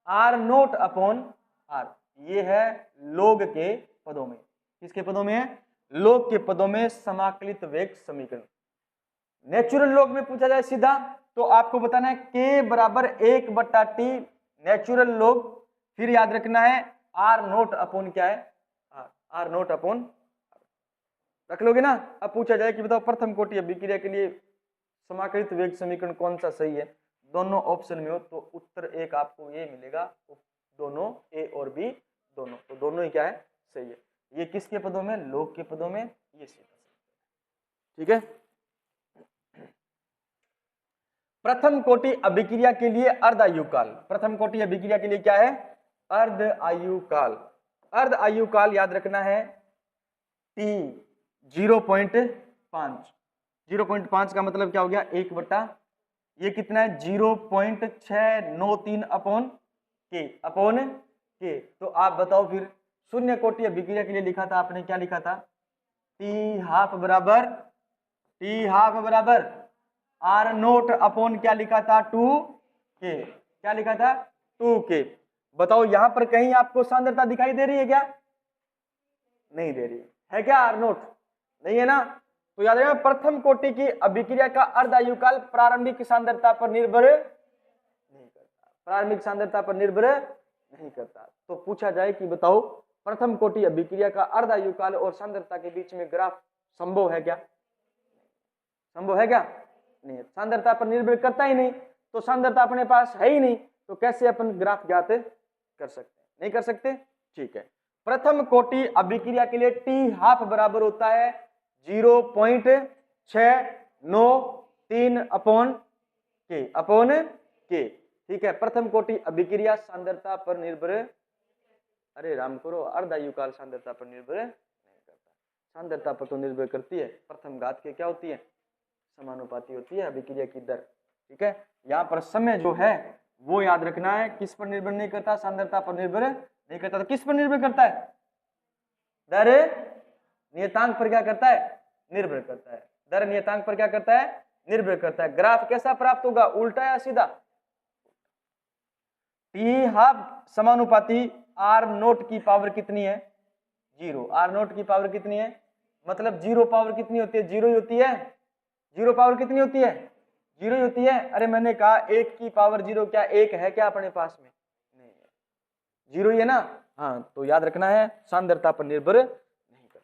R naught upon R. ये है लॉग के पदों में, किसके पदों में है, लॉग के पदों में समाकलित वेग समीकरण। नेचुरल लॉग में पूछा जाए सीधा तो आपको बताना है के बराबर 1/t नेचुरल लॉग, फिर याद रखना है आर नोट अपॉन क्या है, आर नोट अपॉन, रख लोगे ना। अब पूछा जाए कि बताओ प्रथम कोटि अभिक्रिया के लिए समाकलित वेग समीकरण कौन सा सही है, दोनों ऑप्शन में हो तो उत्तर एक आपको ये मिलेगा, दोनों ए और बी दोनों, तो दोनों ही क्या है, सही है। ये किसके पदों में, लॉग के पदों में, ये सीधा। ठीक है, प्रथम कोटि अभिक्रिया के लिए अर्ध आयुकाल, प्रथम कोटि अभिक्रिया के लिए क्या है, अर्ध आयुकाल। अर्ध आयुकाल याद रखना है T 0.5, 0.5 का मतलब क्या हो गया, 1/, ये कितना है 0.693 अपॉन के। तो आप बताओ फिर शून्य कोटि अभिक्रिया के लिए लिखा था आपने, क्या लिखा था, T हाफ बराबर R नोट अपॉन क्या लिखा था, 2K, क्या लिखा था 2K। बताओ यहां पर कहीं आपको सांद्रता दिखाई दे रही है क्या, नहीं दे रही है क्या, R नोट नहीं है ना, तो याद रखना प्रथम कोटि की अभिक्रिया का अर्ध आयुकाल प्रारंभिक सांद्रता पर निर्भर नहीं करता, प्रारंभिक सांद्रता पर निर्भर नहीं करता। तो पूछा जाए कि बताओ प्रथम कोटि अभिक्रिया का अर्ध आयुकाल और सांद्रता के बीच में ग्राफ संभव है क्या, संभव है क्या, नहीं, सांद्रता पर निर्भर करता ही नहीं, तो सांद्रता अपने पास है ही नहीं, तो कैसे अपन ग्राफ ज्ञात कर सकते हैं, नहीं कर सकते। ठीक है, प्रथम कोटि अभिक्रिया के लिए T हाफ बराबर होता है 0.693 अपॉन के। ठीक है, प्रथम कोटि अभिक्रिया सांद्रता पर निर्भर, अरे राम करो, अर्ध आयुकाल सांद्रता पर निर्भर नहीं करता, सांद्रता पर तो निर्भर करती है, प्रथम घात के क्या होती है, समानुपाती होती है अभिक्रिया की दर। ठीक है, यहाँ पर समय जो है वो याद रखना है, किस पर निर्भर नहीं करता, सांद्रता पर निर्भर नहीं करता, तो किस पर निर्भर करता है, दर नियतांक पर क्या करता है, निर्भर करता है, दर नियतांक पर क्या करता है, निर्भर करता है। ग्राफ कैसा प्राप्त होगा, उल्टा या सीधा, टी हाफ समानुपाती आर नोट की पावर कितनी है, 0, आर नोट की पावर कितनी है, मतलब 0 पावर कितनी होती है, 0 ही होती है, 0 पावर कितनी होती है, 0 ही होती है। अरे मैंने कहा 1 की पावर 0, क्या 1 है क्या अपने पास में, नहीं है, 0 ही है ना, हाँ, तो याद रखना है सांद्रता पर निर्भर नहीं करता।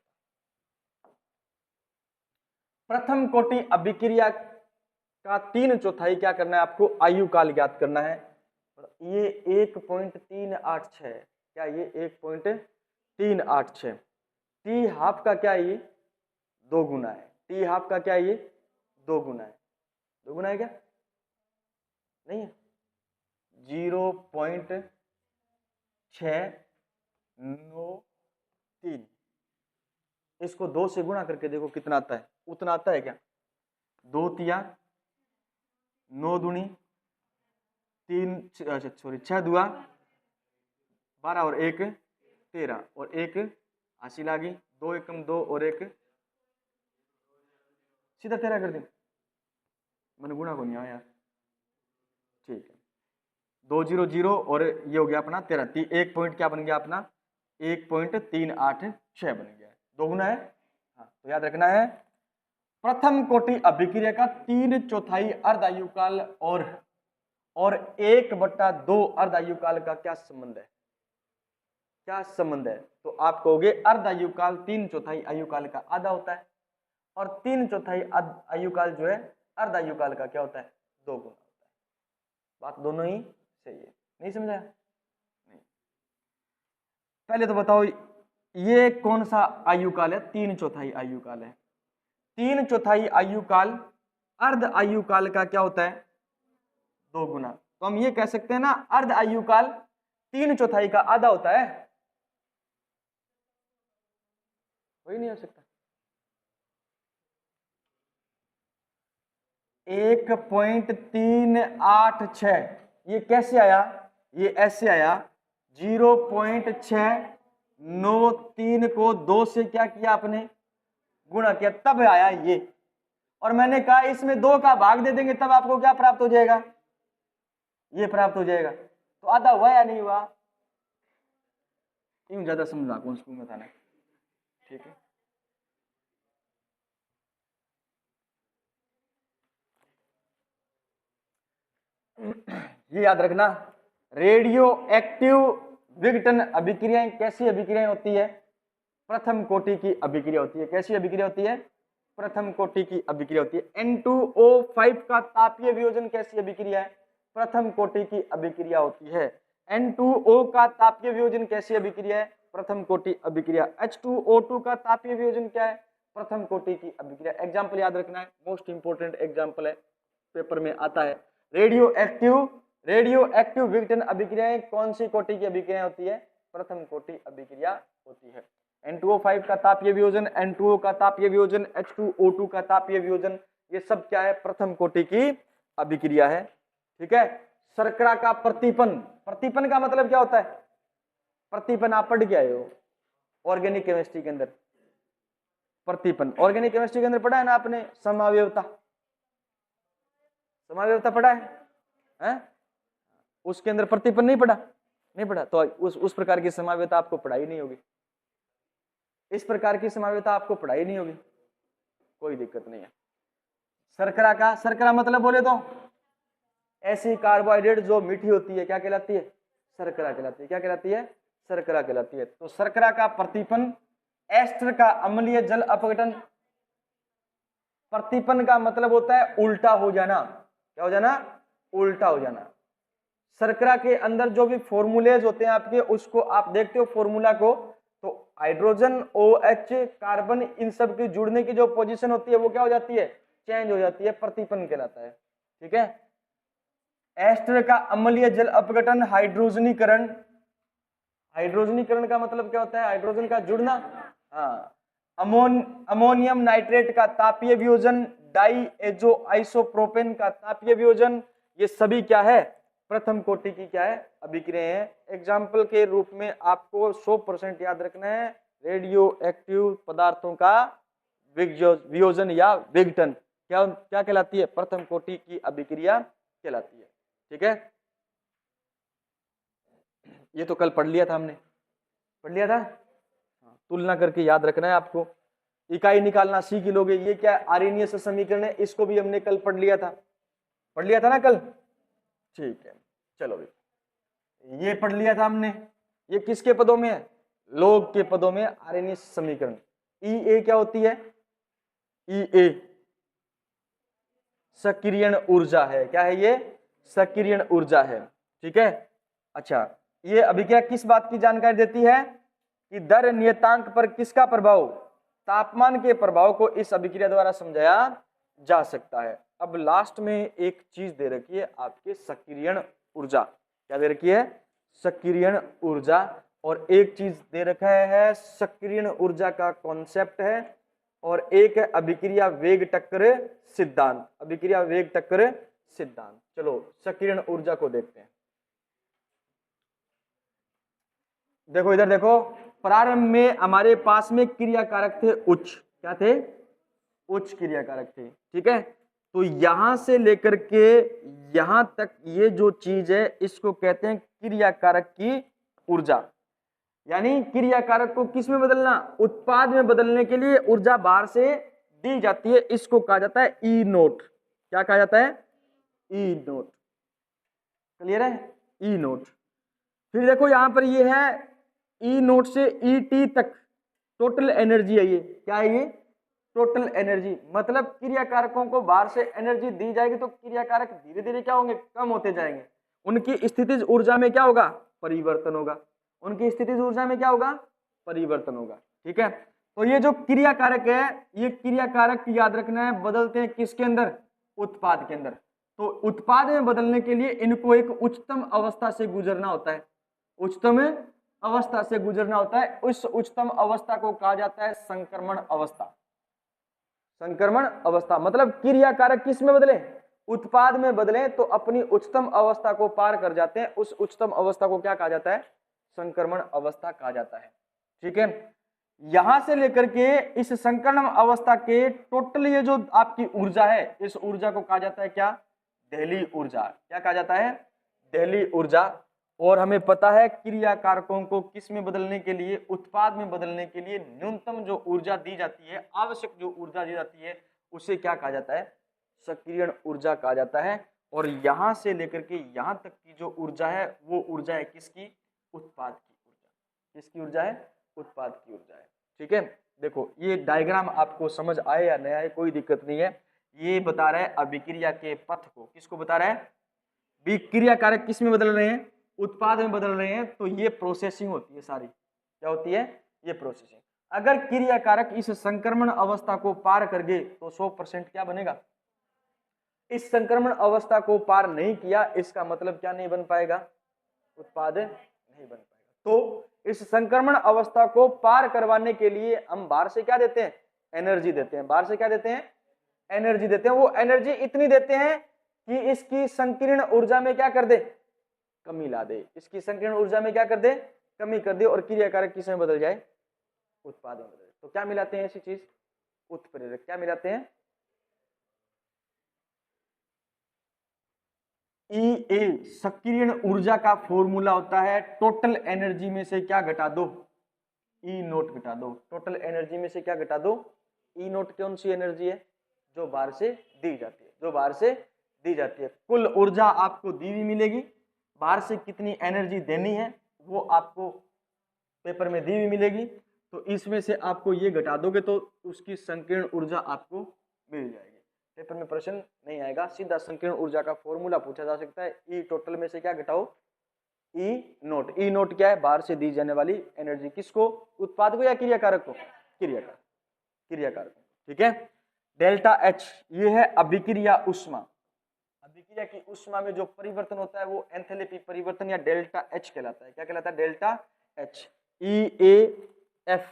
प्रथम कोटि अभिक्रिया का 3/4 क्या करना है आपको, आयुकाल ज्ञात करना है, ये 1.386, क्या ये 1.386, टी हाफ का क्या है, ये 2 गुना है, टी हाफ का क्या है, ये 2 गुना है, 2 गुना है क्या, नहीं है, 0.693, इसको 2 से गुणा करके देखो कितना आता है, उतना आता है क्या, 2 तिया 9 दूनी 3, सॉरी 6 दुआ 12 और 1 13 और 1 80 लागी, 2 एकम 2 और 1 सीधा 13 कर दे, मैंने गुणा को नहीं आया यार, ठीक है, 2 0 0 और ये हो गया अपना 13, 1 पॉइंट क्या बन गया अपना 1.386 बन गया, 2 गुना है, हाँ, तो याद रखना है प्रथम कोटि अभिक्रिया का 3/4 अर्ध आयुकाल और 1/2 अर्ध आयुकाल का क्या संबंध है, क्या संबंध है, तो आप कहोगे अर्ध आयुकाल 3/4 आयुकाल का आधा होता है, और 3/4 आयुकाल जो है अर्ध आयुकाल का क्या होता है, 2 गुना होता है। बात दोनों ही सही है, नहीं समझा? नहीं। पहले तो बताओ ये कौन सा आयुकाल है, 3/4 आयुकाल है। 3/4 आयुकाल अर्ध आयुकाल का क्या होता है, 2 गुना। तो हम ये कह सकते हैं ना, अर्ध आयुकाल 3/4 का आधा होता है, वही नहीं हो सकता। 1.386 ये कैसे आया, ये ऐसे आया, 0.693 को 2 से क्या किया आपने, गुणा किया, तब आया ये। और मैंने कहा इसमें 2 का भाग दे देंगे तब आपको क्या प्राप्त हो जाएगा, ये प्राप्त हो जाएगा। तो आधा हुआ या नहीं हुआ? यूं ज्यादा समझा कौन स्कूल में था ना, ठीक है। ये याद रखना, रेडियो एक्टिव विघटन अभिक्रियाएं कैसी अभिक्रियाएं होती है, प्रथम कोटि की अभिक्रिया होती है। कैसी अभिक्रिया होती है, प्रथम कोटि की अभिक्रिया होती है। N2O5 का तापीय वियोजन कैसी अभिक्रिया है, प्रथम कोटि की अभिक्रिया होती है। N2O का तापीय वियोजन कैसी अभिक्रिया है, प्रथम कोटि अभिक्रिया। H2O2 का तापीय वियोजन क्या है, प्रथम कोटि की अभिक्रिया। एग्जाम्पल याद रखना है, मोस्ट इंपोर्टेंट एग्जाम्पल है, पेपर में आता है। रेडियो एक्टिव विघटन अभिक्रियाएं कौन सी कोटि की अभिक्रिया होती है, प्रथम कोटि अभिक्रिया होती है। N2O5 का तापीय वियोजन, N2O का तापीय वियोजन, H2O2 का तापीय वियोजन, ये सब क्या है, प्रथम कोटि की अभिक्रिया है, ठीक है। शर्करा का प्रतिपन, प्रतिपन का मतलब क्या होता है, प्रतिपन आप पढ़ के आए हो ऑर्गेनिक केमिस्ट्री के अंदर। प्रतिपन ऑर्गेनिक केमिस्ट्री के अंदर पढ़ा है ना आपने, समावयवता, समावयवता पढ़ा है? उसके अंदर प्रतिपन नहीं पढ़ा, नहीं पढ़ा तो उस प्रकार की समावयवता आपको पढ़ाई नहीं होगी, इस प्रकार की समावयवता आपको पढ़ाई नहीं होगी, कोई दिक्कत नहीं है। शर्करा का, शर्करा मतलब बोले तो ऐसी कार्बोहाइड्रेट जो मीठी होती है, क्या कहलाती है, शर्करा कहलाती है। क्या कहलाती है, शर्करा कहलाती है। तो शर्करा का प्रतिपन, एस्टर का अम्लीय जल अपघटन। प्रतिपन का मतलब होता है उल्टा हो जाना, क्या हो जाना, उल्टा हो जाना। शर्करा के अंदर जो भी फॉर्मूलेज होते हैं आपके, उसको आप देखते हो फॉर्मूला को, तो हाइड्रोजन OH कार्बन इन सब की जुड़ने की जो पोजीशन होती है वो क्या हो जाती है, चेंज हो जाती है, प्रतिपन कहलाता है, ठीक है। एस्टर का अम्लीय जल अपघटन, हाइड्रोजनीकरण। हाइड्रोजनीकरण का मतलब क्या होता है, हाइड्रोजन का जुड़ना, हाँ। अमोनियम नाइट्रेट का तापीय वियोजन, डाईएजो आइसोप्रोपेन का तापीय वियोजन, ये सभी क्या है, प्रथम कोटि की क्या है, अभिक्रिया है। एग्जाम्पल के रूप में आपको 100% याद रखना है, रेडियो एक्टिव पदार्थों का वियोजन या विघटन क्या क्या कहलाती है, प्रथम कोटि की अभिक्रिया कहलाती है, ठीक है। ये तो कल पढ़ लिया था हमने, पढ़ लिया था, तुलना करके याद रखना है आपको। इकाई निकालना सीख लोगे, ये क्या आर्यनीय समीकरण है, इसको भी हमने कल पढ़ लिया था, पढ़ लिया था ना कल, ठीक है। चलो भाई, ये पढ़ लिया था हमने, ये किसके पदों में है, लोग के पदों में आर्यनीय समीकरण। ई क्या होती है, ई सक्रियण ऊर्जा है, क्या है ये, सक्रियण ऊर्जा है, ठीक है। अच्छा, ये अभिक्रिया किस बात की जानकारी देती है कि दर नियतांक पर किसका प्रभाव, तापमान के प्रभाव को इस अभिक्रिया द्वारा समझाया जा सकता है। अब लास्ट में एक चीज दे रखी है आपके, सक्रियण ऊर्जा, क्या दे रखी है, सक्रियण ऊर्जा। और एक चीज दे रखा है, सक्रियण ऊर्जा का कॉन्सेप्ट है, और एक है अभिक्रिया वेग टक्कर सिद्धांत, अभिक्रिया वेग टक्कर सिद्धांत। चलो सक्रियण ऊर्जा को देखते हैं। देखो इधर देखो, प्रारंभ में हमारे पास में क्रियाकारक थे उच्च, क्या थे, उच्च क्रियाकारक थे, ठीक है। तो यहां से लेकर के यहां तक ये जो चीज है इसको कहते हैं क्रियाकारक की ऊर्जा। यानी क्रियाकारक को किस में बदलना, उत्पाद में बदलने के लिए ऊर्जा बाहर से दी जाती है, इसको कहा जाता है ई नोट। क्या कहा जाता है, ई नोट, क्लियर है, ई नोट। फिर देखो यहां पर ये है ई नोट से ई टी तक टोटल एनर्जी है, ये क्या है, ये टोटल एनर्जी, मतलब क्रिया कारकों को बाहर से एनर्जी दी जाएगी तो क्रिया कारक धीरे धीरे क्या होंगे, कम होते जाएंगे, उनकी स्थितिज ऊर्जा में क्या होगा, परिवर्तन होगा, उनकी स्थितिज ऊर्जा में क्या होगा, परिवर्तन होगा। ठीक है, तो ये जो क्रिया कारक है, ये क्रिया कारक याद रखना है, बदलते हैं किसके अंदर, उत्पाद के अंदर। तो उत्पाद में बदलने के लिए इनको एक उच्चतम अवस्था से गुजरना होता है, उच्चतम अवस्था से गुजरना होता है। उस उच्चतम अवस्था को कहा जाता है संक्रमण अवस्था। संक्रमण अवस्था मतलब क्रिया कारक किस में बदले, उत्पाद में बदले तो अपनी उच्चतम अवस्था को पार कर जाते हैं। उस उच्चतम अवस्था को क्या कहा जाता है, संक्रमण अवस्था कहा जाता है। ठीक है, यहां से लेकर के इस संक्रमण अवस्था के टोटल ये जो आपकी ऊर्जा है, इस ऊर्जा को कहा जाता है क्या, दहली ऊर्जा। क्या कहा जाता है, दहली ऊर्जा। और हमें पता है क्रिया कारकों को किस में बदलने के लिए, उत्पाद में बदलने के लिए न्यूनतम जो ऊर्जा दी जाती है, आवश्यक जो ऊर्जा दी जाती है, उसे क्या कहा जाता है, सक्रियण ऊर्जा कहा जाता है। और यहां से लेकर के यहां तक की जो ऊर्जा है वो ऊर्जा है किसकी, उत्पाद की ऊर्जा। किसकी ऊर्जा है, उत्पाद की ऊर्जा है। ठीक है, देखो ये डायग्राम आपको समझ आए या नहीं आए कोई दिक्कत नहीं है। ये बता रहा है अभिक्रिया के पथ को, किसको बता रहा है, विक्रिया कारक किस में बदल रहे हैं, उत्पाद में बदल रहे हैं। तो ये प्रोसेसिंग होती है सारी, क्या होती है, ये प्रोसेसिंग। अगर क्रिया कारक इस संक्रमण अवस्था को पार कर गए तो 100% क्या बनेगा, इस संक्रमण अवस्था को पार नहीं किया इसका मतलब क्या नहीं बन पाएगा, उत्पाद नहीं बन पाएगा। तो इस संक्रमण अवस्था को पार करवाने के लिए हम बाहर से क्या देते हैं, एनर्जी देते हैं। बाहर से क्या देते हैं, एनर्जी देते हैं। वो एनर्जी इतनी देते हैं कि इसकी संकीर्ण ऊर्जा में क्या कर दे, कमी ला दे। इसकी संकीर्ण ऊर्जा में क्या कर दे, कमी कर दे। और क्रिया कारक किस में बदल जाए, उत्पाद में बदल। तो क्या मिलाते हैं ऐसी चीज, उत्प्रेरक। क्या मिलाते हैं, E सक्रियण ऊर्जा का फॉर्मूला होता है टोटल एनर्जी में से क्या घटा दो, E नोट घटा दो। टोटल एनर्जी में से क्या घटा दो, E नोट। कौन सी एनर्जी है, जो बाहर से दी जाती है, जो बाहर से दी जाती है। कुल ऊर्जा आपको दी हुई मिलेगी, बाहर से कितनी एनर्जी देनी है वो आपको पेपर में दी हुई मिलेगी। तो इसमें से आपको ये घटा दोगे तो उसकी संकीर्ण ऊर्जा आपको मिल जाएगी। पेपर में प्रश्न नहीं आएगा, सीधा संकीर्ण ऊर्जा का फॉर्मूला पूछा जा सकता है। ई टोटल में से क्या घटाओ, ई नोट। ई नोट क्या है, बाहर से दी जाने वाली एनर्जी। किसको, उत्पाद को या क्रिया कारक को, क्रिया कारक, क्रिया कारक। ठीक है, डेल्टा एच ये है अभिक्रिया उष्मा। अभिक्रिया की उष्मा में जो परिवर्तन होता है वो एंथैल्पी परिवर्तन या डेल्टा एच कहलाता है। क्या कहलाता है, delta H. E A F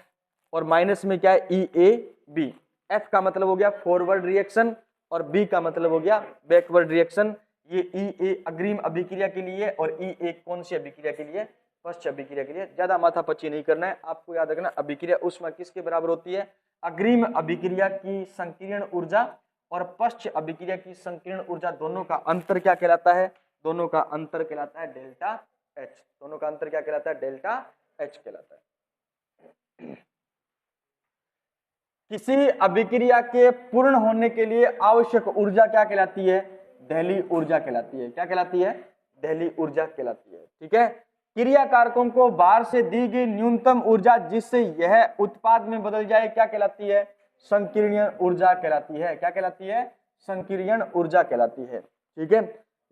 और माइनस में क्या है, ई ए बी। एफ का मतलब हो गया फॉरवर्ड रिएक्शन और बी का मतलब हो गया बैकवर्ड रिएक्शन। ये ई ए अग्रिम अभिक्रिया के लिए और ई ए कौन सी अभिक्रिया के लिए, पश्च अभिक्रिया के लिए। ज्यादा माथापच्ची नहीं करना है, आपको याद रखना अभिक्रिया उष्मा किसके बराबर होती है, अग्रिम अभिक्रिया की संकीर्ण ऊर्जा और पश्च अभिक्रिया की संकीर्ण ऊर्जा, दोनों का अंतर क्या कहलाता है, दोनों का अंतर कहलाता है डेल्टा एच। दोनों का अंतर क्या कहलाता है, डेल्टा एच कहलाता है। किसी अभिक्रिया के पूर्ण होने के लिए आवश्यक ऊर्जा क्या कहलाती है, दहली ऊर्जा कहलाती है। क्या कहलाती है, दहली ऊर्जा कहलाती है। ठीक है, क्रिया कारकों को बाहर से दी गई न्यूनतम ऊर्जा जिससे यह उत्पाद में बदल जाए क्या कहलाती है, संकीर्ण ऊर्जा कहलाती है। क्या कहलाती है, संकीर्ण ऊर्जा कहलाती है। ठीक है,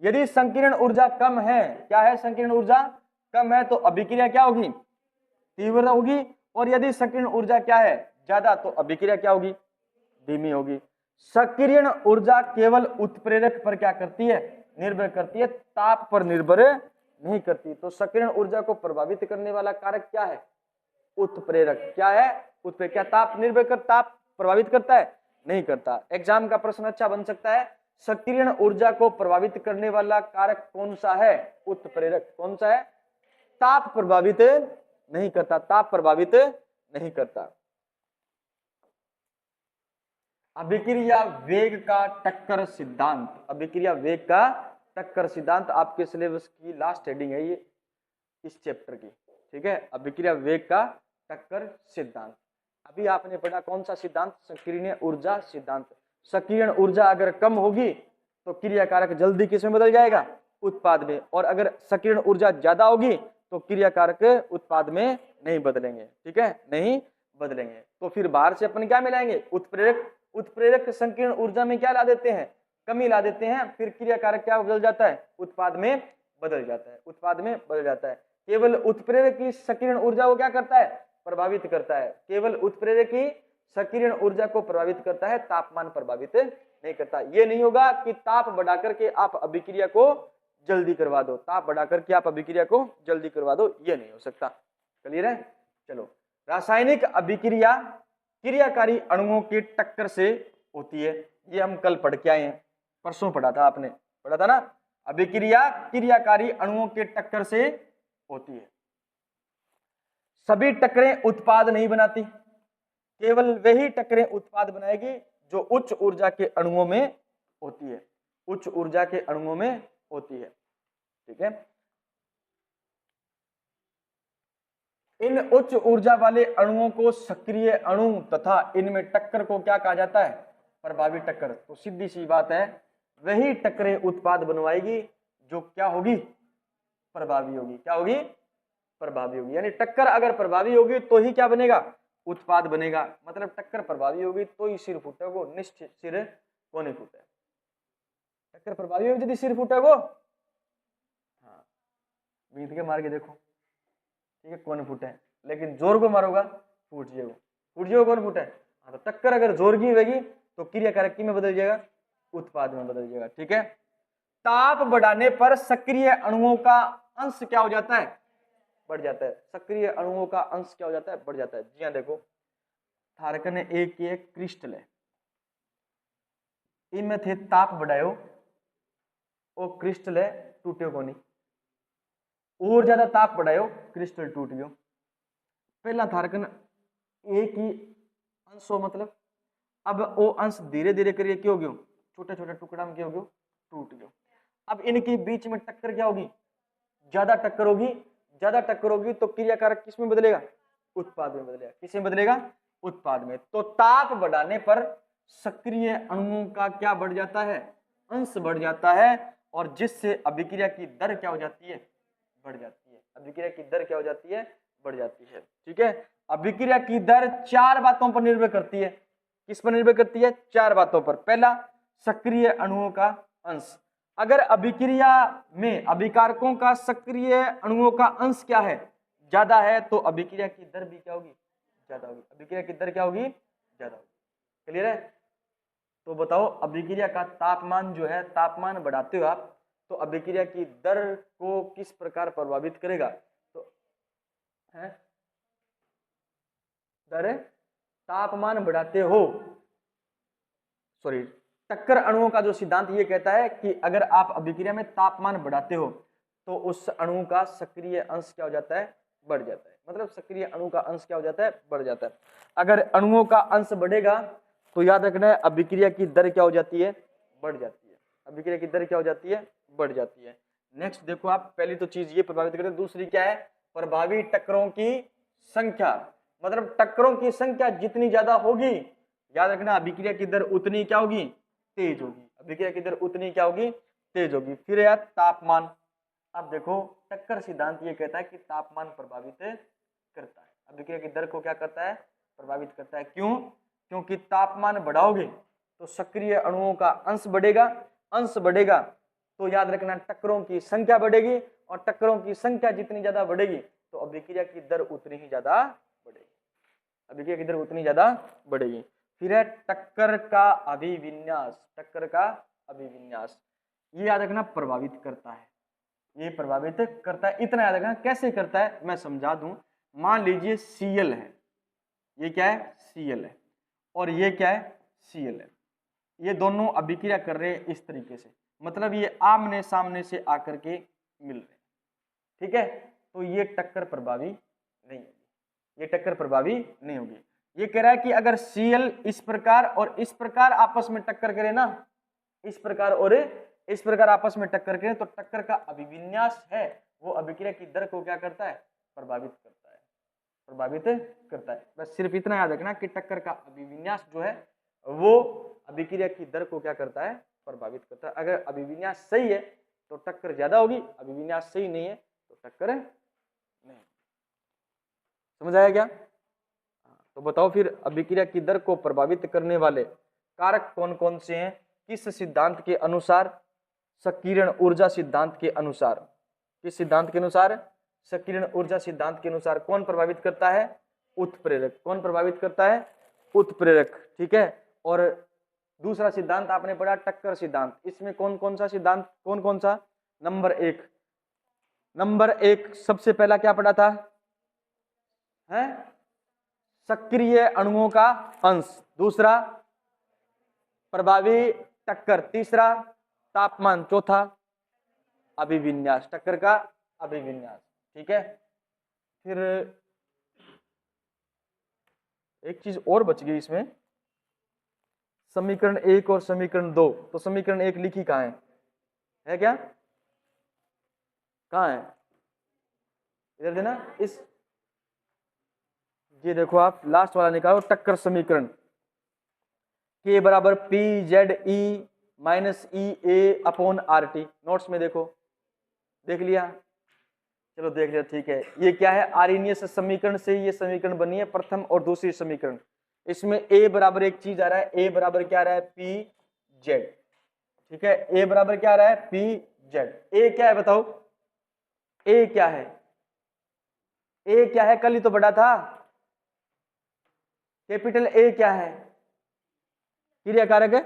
यदि संकीर्ण ऊर्जा कम है, क्या है, संकीर्ण ऊर्जा कम है तो अभिक्रिया क्या होगी, तीव्र होगी। और यदि संकीर्ण ऊर्जा क्या है, ज्यादा, तो अभिक्रिया क्या होगी, धीमी होगी। सक्रियण ऊर्जा केवल उत्प्रेरक पर क्या करती है, निर्भर करती है, ताप पर निर्भर नहीं करती। तो सक्रियण ऊर्जा को प्रभावित करने वाला कारक क्या है, उत्प्रेरक। क्या है, उत्प्रेरक। क्या ताप निर्भर कर, ताप प्रभावित करता है, नहीं करता। एग्जाम का प्रश्न अच्छा बन सकता है, सक्रियण ऊर्जा को प्रभावित करने वाला कारक कौन सा है, उत्प्रेरक। कौन सा है, ताप प्रभावित नहीं करता, ताप प्रभावित नहीं करता। अभिक्रिया वेग का टक्कर सिद्धांत। अभिक्रिया वेग का टक्कर सिद्धांत आपके सिलेबस की लास्ट हेडिंग है ये, इस चैप्टर की। ठीक है, अभिक्रिया वेग का टक्कर सिद्धांत। अभी आपने पढ़ा कौन सा सिद्धांत, सक्रिय ऊर्जा सिद्धांत। सक्रिय ऊर्जा अगर कम होगी तो क्रिया कारक जल्दी किस में बदल जाएगा, उत्पाद में। और अगर सक्रिय ऊर्जा ज्यादा होगी तो क्रिया कारक उत्पाद में नहीं बदलेंगे। ठीक है, नहीं बदलेंगे। तो फिर बाहर से अपन क्या मिलाएंगे, उत्प्रेरक संकीर्ण ऊर्जा में क्या ला देते हैं, कमी ला देते हैं, फिर क्रिया कारक क्या बदल जाता है, उत्पाद में बदल जाता है, उत्पाद में बदल जाता है। केवल उत्प्रेरक की संकीर्ण ऊर्जा को क्या करता है, प्रभावित करता है, केवल उत्प्रेरक की संकीर्ण ऊर्जा को प्रभावित करता है, तापमान प्रभावित नहीं करता। ये नहीं होगा कि ताप बढ़ा करके आप अभिक्रिया को जल्दी करवा दो, ताप बढ़ा करके आप अभिक्रिया को जल्दी करवा दो, ये नहीं हो सकता। क्लियर है। चलो, रासायनिक अभिक्रिया क्रियाकारी अणुओं की टक्कर से होती है, ये हम कल पढ़ के आए हैं, परसों पढ़ा था, आपने पढ़ा था ना। अभिक्रिया क्रियाकारी अणुओं के टक्कर से होती है। सभी टक्करें उत्पाद नहीं बनाती, केवल वही टक्करें उत्पाद बनाएगी जो उच्च ऊर्जा के अणुओं में होती है, उच्च ऊर्जा के अणुओं में होती है। ठीक है। इन उच्च ऊर्जा वाले अणुओं को सक्रिय अणु तथा इनमें टक्कर को क्या कहा जाता है, प्रभावी टक्कर। तो सीधी सी बात है, वही टक्करें उत्पाद बनवाएगी जो क्या होगी, प्रभावी होगी। क्या होगी, प्रभावी होगी। यानी टक्कर अगर प्रभावी होगी तो ही क्या बनेगा, उत्पाद बनेगा। मतलब टक्कर प्रभावी होगी तो ही सिर फूटेगो, निश्चित सिर को नहीं फूटे। टक्कर प्रभावी होगी यदि सिर फूटेगो, हाँ बीत के मार के देखो, ठीक है, कौन फूटे, लेकिन जोर को मारोगा फूट जाएगा, फूट जाएगा कौन फूटे। हाँ, तो टक्कर अगर जोर की होगी तो क्रिया कारक की में बदल जाएगा, उत्पाद में बदल जाएगा। ठीक है। ताप बढ़ाने पर सक्रिय अणुओं का अंश क्या हो जाता है, बढ़ जाता है। सक्रिय अणुओं का अंश क्या हो जाता है, बढ़ जाता है। जी हाँ, देखो थारकन एक क्रिस्टल है, इनमें थे ताप बढ़ायो, वो क्रिस्टल है टूटे को नहीं, और ज्यादा ताप बढ़ायो क्रिस्टल टूट गयो। पहला थारकन एक ही अंश हो, मतलब अब वो अंश धीरे धीरे करिए क्यों गयो, छोटे छोटे टुकड़ा में क्यों गयो, टूट गयो। अब इनके बीच में टक्कर क्या होगी, ज्यादा टक्कर होगी, ज्यादा टक्कर होगी तो क्रिया कारक किस में बदलेगा, उत्पाद में बदलेगा। किसमें बदलेगा, उत्पाद में। तो ताप बढ़ाने पर सक्रिय अणुओं का क्या बढ़ जाता है, अंश बढ़ जाता है, और जिससे अभिक्रिया की दर क्या हो जाती है, बढ़ जाती है। अभिक्रिया की दर क्या हो जाती है, बढ़ जाती है। ठीक है। अभिक्रिया की दर चार बातों पर निर्भर करती है। किस पर निर्भर करती है, चार बातों पर। पहला, सक्रिय अणुओं का अंश। अगर अभिक्रिया में अभिकारकों का सक्रिय अणुओं का अंश क्या है, ज्यादा है, तो अभिक्रिया की दर भी क्या होगी, ज्यादा होगी। अभिक्रिया की दर क्या होगी, ज्यादा होगी। क्लियर है। तो बताओ अभिक्रिया का तापमान जो है, तापमान बढ़ाते हो आप तो अभिक्रिया की दर को किस प्रकार प्रभावित करेगा, तो है दर, तापमान बढ़ाते हो, सॉरी, टक्कर अणुओं का जो सिद्धांत ये कहता है कि अगर आप अभिक्रिया में तापमान बढ़ाते हो तो उस अणु का सक्रिय अंश क्या हो जाता है, बढ़ जाता है। मतलब सक्रिय अणु का अंश क्या हो जाता है, बढ़ जाता है। अगर अणुओं का अंश बढ़ेगा तो याद रखना है अभिक्रिया की दर क्या हो जाती है, बढ़ जाती है। अभिक्रिया की दर क्या हो जाती है, बढ़ जाती है। नेक्स्ट देखो आप, पहली तो चीज ये प्रभावित करती है, दूसरी क्या है, प्रभावी टक्करों की संख्या। मतलब टक्करों की संख्या जितनी ज्यादा होगी, याद रखना अभिक्रिया की दर उतनी क्या होगी, तेज होगी। अभिक्रिया की दर उतनी क्या होगी, तेज होगी। फिर यार तापमान, अब देखो टक्कर सिद्धांत ये कहता है कि तापमान प्रभावित करता है, अभिक्रिया की दर को क्या करता है, प्रभावित करता है। क्यों, क्योंकि तापमान बढ़ाओगे तो सक्रिय अणुओं का अंश बढ़ेगा, अंश बढ़ेगा तो याद रखना टक्करों की संख्या बढ़ेगी, और टक्करों की संख्या जितनी ज्यादा बढ़ेगी तो अभिक्रिया की दर उतनी ही ज्यादा बढ़ेगी, अभिक्रिया की दर उतनी ज्यादा बढ़ेगी। फिर है टक्कर का अभिविन्यास। टक्कर का अभिविन्यास ये याद रखना प्रभावित करता है, ये प्रभावित करता है। इतना याद रखना कैसे करता है मैं समझा दूं। मान लीजिए Cl है, ये क्या है, Cl है, और ये क्या है, Cl है। ये दोनों अभिक्रिया कर रहे हैं इस तरीके से, मतलब ये आमने सामने से आकर के मिल रहे हैं। ठीक है। तो ये टक्कर प्रभावी नहीं होगी, ये टक्कर प्रभावी नहीं होगी। ये कह रहा है कि अगर Cl इस प्रकार और इस प्रकार आपस में टक्कर करे ना, इस प्रकार और इस प्रकार आपस में टक्कर करें तो टक्कर का अभिविन्यास है वो अभिक्रिया की दर को क्या करता है, प्रभावित करता है, प्रभावित करता है। बस सिर्फ इतना याद रखना कि टक्कर का अभिविन्यास जो है वो अभिक्रिया की दर को क्या करता है, प्रभावित करता है। अगर अभिविन्यास सही है तो टक्कर ज्यादा होगी, अभिविन्यास सही नहीं है तो टक्कर नहीं। समझ आया क्या? तो बताओ फिर अभिक्रिया की दर को प्रभावित करने वाले कारक कौन कौन से हैं, किस सिद्धांत के अनुसार? संकीर्ण ऊर्जा सिद्धांत के अनुसार। किस सिद्धांत के अनुसार? संकीर्ण ऊर्जा सिद्धांत के अनुसार। कौन प्रभावित करता है? उत्प्रेरक। कौन प्रभावित करता है? उत्प्रेरक। ठीक है। और दूसरा सिद्धांत आपने पढ़ा टक्कर सिद्धांत। इसमें कौन कौन सा सिद्धांत, कौन कौन सा? नंबर एक सबसे पहला क्या पढ़ा था? है सक्रिय अणुओं का अंश, दूसरा प्रभावी टक्कर, तीसरा तापमान, चौथा अभिविन्यास, टक्कर का अभिविन्यास। ठीक है। फिर एक चीज और बच गई इसमें, समीकरण 1 और समीकरण 2। तो समीकरण 1 लिखी कहाँ है क्या? कहाँ है? इधर देना। इस ये देखो आप लास्ट वाला निकालो, टक्कर समीकरण। K बराबर पी जेड ई माइनस ई ए अपॉन आर टी। नोट्स में देखो, देख लिया? चलो देख लिया, ठीक है। ये क्या है? आर्यनियस समीकरण से ये समीकरण बनी है, प्रथम और दूसरी समीकरण। इसमें A बराबर एक चीज आ रहा है, A बराबर क्या आ रहा है? P Z. ठीक है। A बराबर क्या आ रहा है? P Z. A क्या है बताओ? A क्या है? A क्या है? कल ही तो पढ़ा था। कैपिटल A क्या है? क्रिया कारक है।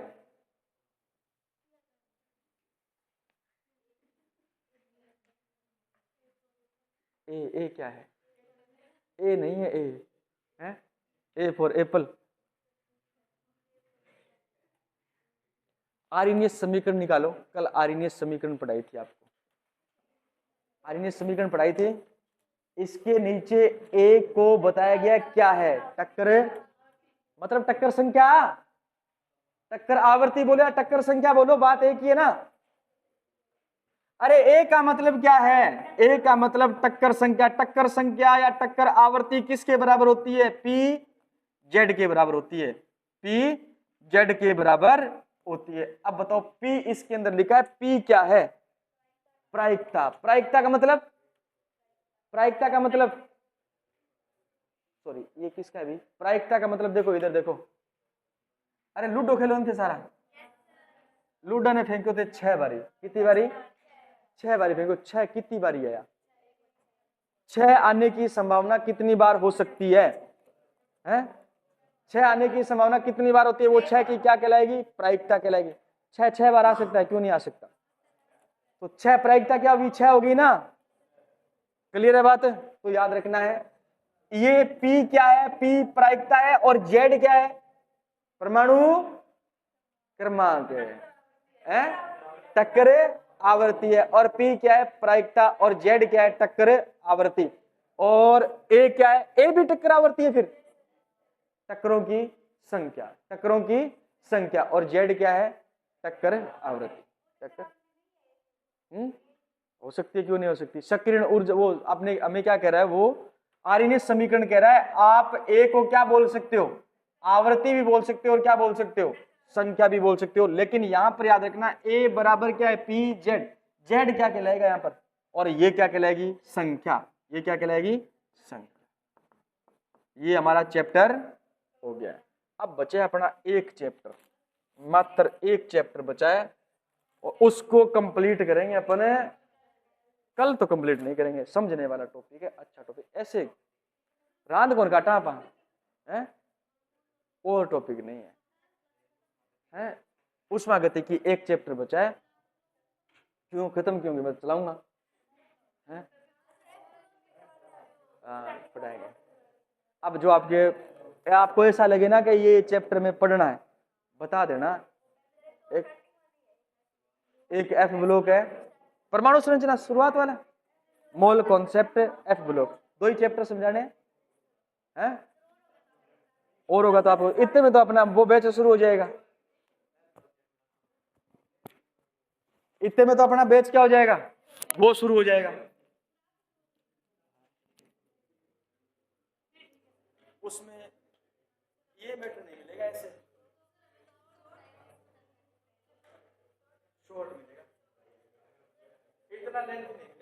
ए क्या है? ए नहीं है, ए फॉर एप्पल। आर्यनियस समीकरण निकालो। कल आर्यनियस समीकरण पढ़ाई थी आपको, आर्यनियस समीकरण पढ़ाई थी। इसके नीचे ए को बताया गया क्या है? टक्कर, मतलब टक्कर संख्या, टक्कर आवृत्ति बोलो या टक्कर संख्या बोलो, बात एक ही है ना। अरे ए का मतलब क्या है? ए का मतलब टक्कर संख्या। टक्कर संख्या या टक्कर आवृत्ति किसके बराबर होती है? पी जेड के बराबर होती है, पी जेड के बराबर होती है। अब बताओ पी इसके अंदर लिखा है, पी क्या है? प्रायिकता। प्रायिकता का मतलब, प्रायिकता का मतलब, सॉरी ये किसका है? प्रायिकता का मतलब देखो, इधर देखो। अरे लूडो खेलो उनके सारा। लूडो ने फेंको थे 6 बारी। कितनी बारी? 6 बारी फेंको। 6 कितनी बारी आया? 6 आने की संभावना कितनी बार हो सकती है? 6 आने की संभावना कितनी बार होती है? वो 6 की क्या कहलाएगी? प्रायिकता कहलाएगी। 6 बार आ सकता है, क्यों नहीं आ सकता? तो 6 प्रायिकता क्या होगी? 6 होगी ना। क्लियर है बात? तो याद रखना है, ये P क्या है? P प्रायिकता है, और Z क्या है? परमाणु क्रमांक है, टक्कर आवृत्ति है। और P क्या है? प्रायिकता। और Z क्या है? टक्कर आवृत्ति। और A क्या है? A भी टक्कर आवृत्ति है, फिर टक्करों की संख्या, टक्करों की संख्या। और Z क्या है? टक्कर आवृत्ति। टक्कर हो सकती है, क्यों नहीं हो सकती? संकीर्ण ऊर्जा, वो आपने हमें क्या कह रहा है? वो आर्यनियस समीकरण कह रहा है। आप ए को क्या बोल सकते हो? आवृत्ति भी बोल सकते हो, और क्या बोल सकते हो? संख्या भी बोल सकते हो। लेकिन यहां पर याद रखना, ए बराबर क्या है? P Z. जेड क्या कहलाएगा यहां पर? और ये क्या कहलाएगी? संख्या। ये क्या कहलाएगी? संख्या। ये हमारा चैप्टर हो गया। अब बचे अपना एक चैप्टर, मात्र एक चैप्टर बचा है, और उसको कंप्लीट करेंगे अपने। कल तो कंप्लीट नहीं करेंगे, समझने वाला टॉपिक है, अच्छा टॉपिक। ऐसे रात कौन काटा आप है, और टॉपिक नहीं है, हैं? उष्मा गति की एक चैप्टर बचा है। क्यों खत्म क्यों? मैं चलाऊंगा, हैं? पढ़ाएंगे। अब जो आपको ऐसा लगे ना कि ये चैप्टर में पढ़ना है, बता देना। एक एफ ब्लॉक है, परमाणु संरचना शुरुआत वाला, मोल कॉन्सेप्ट, एफ ब्लॉक, 2 ही चैप्टर समझाने हैं। और होगा तो आप इतने में तो अपना वो बैच शुरू हो जाएगा। इतने में तो अपना बैच क्या हो जाएगा? वो शुरू हो जाएगा। उसमें ये मैटर नहीं मिलेगा, ऐसे शॉर्ट मिलेगा, इतना लेंथ नहीं।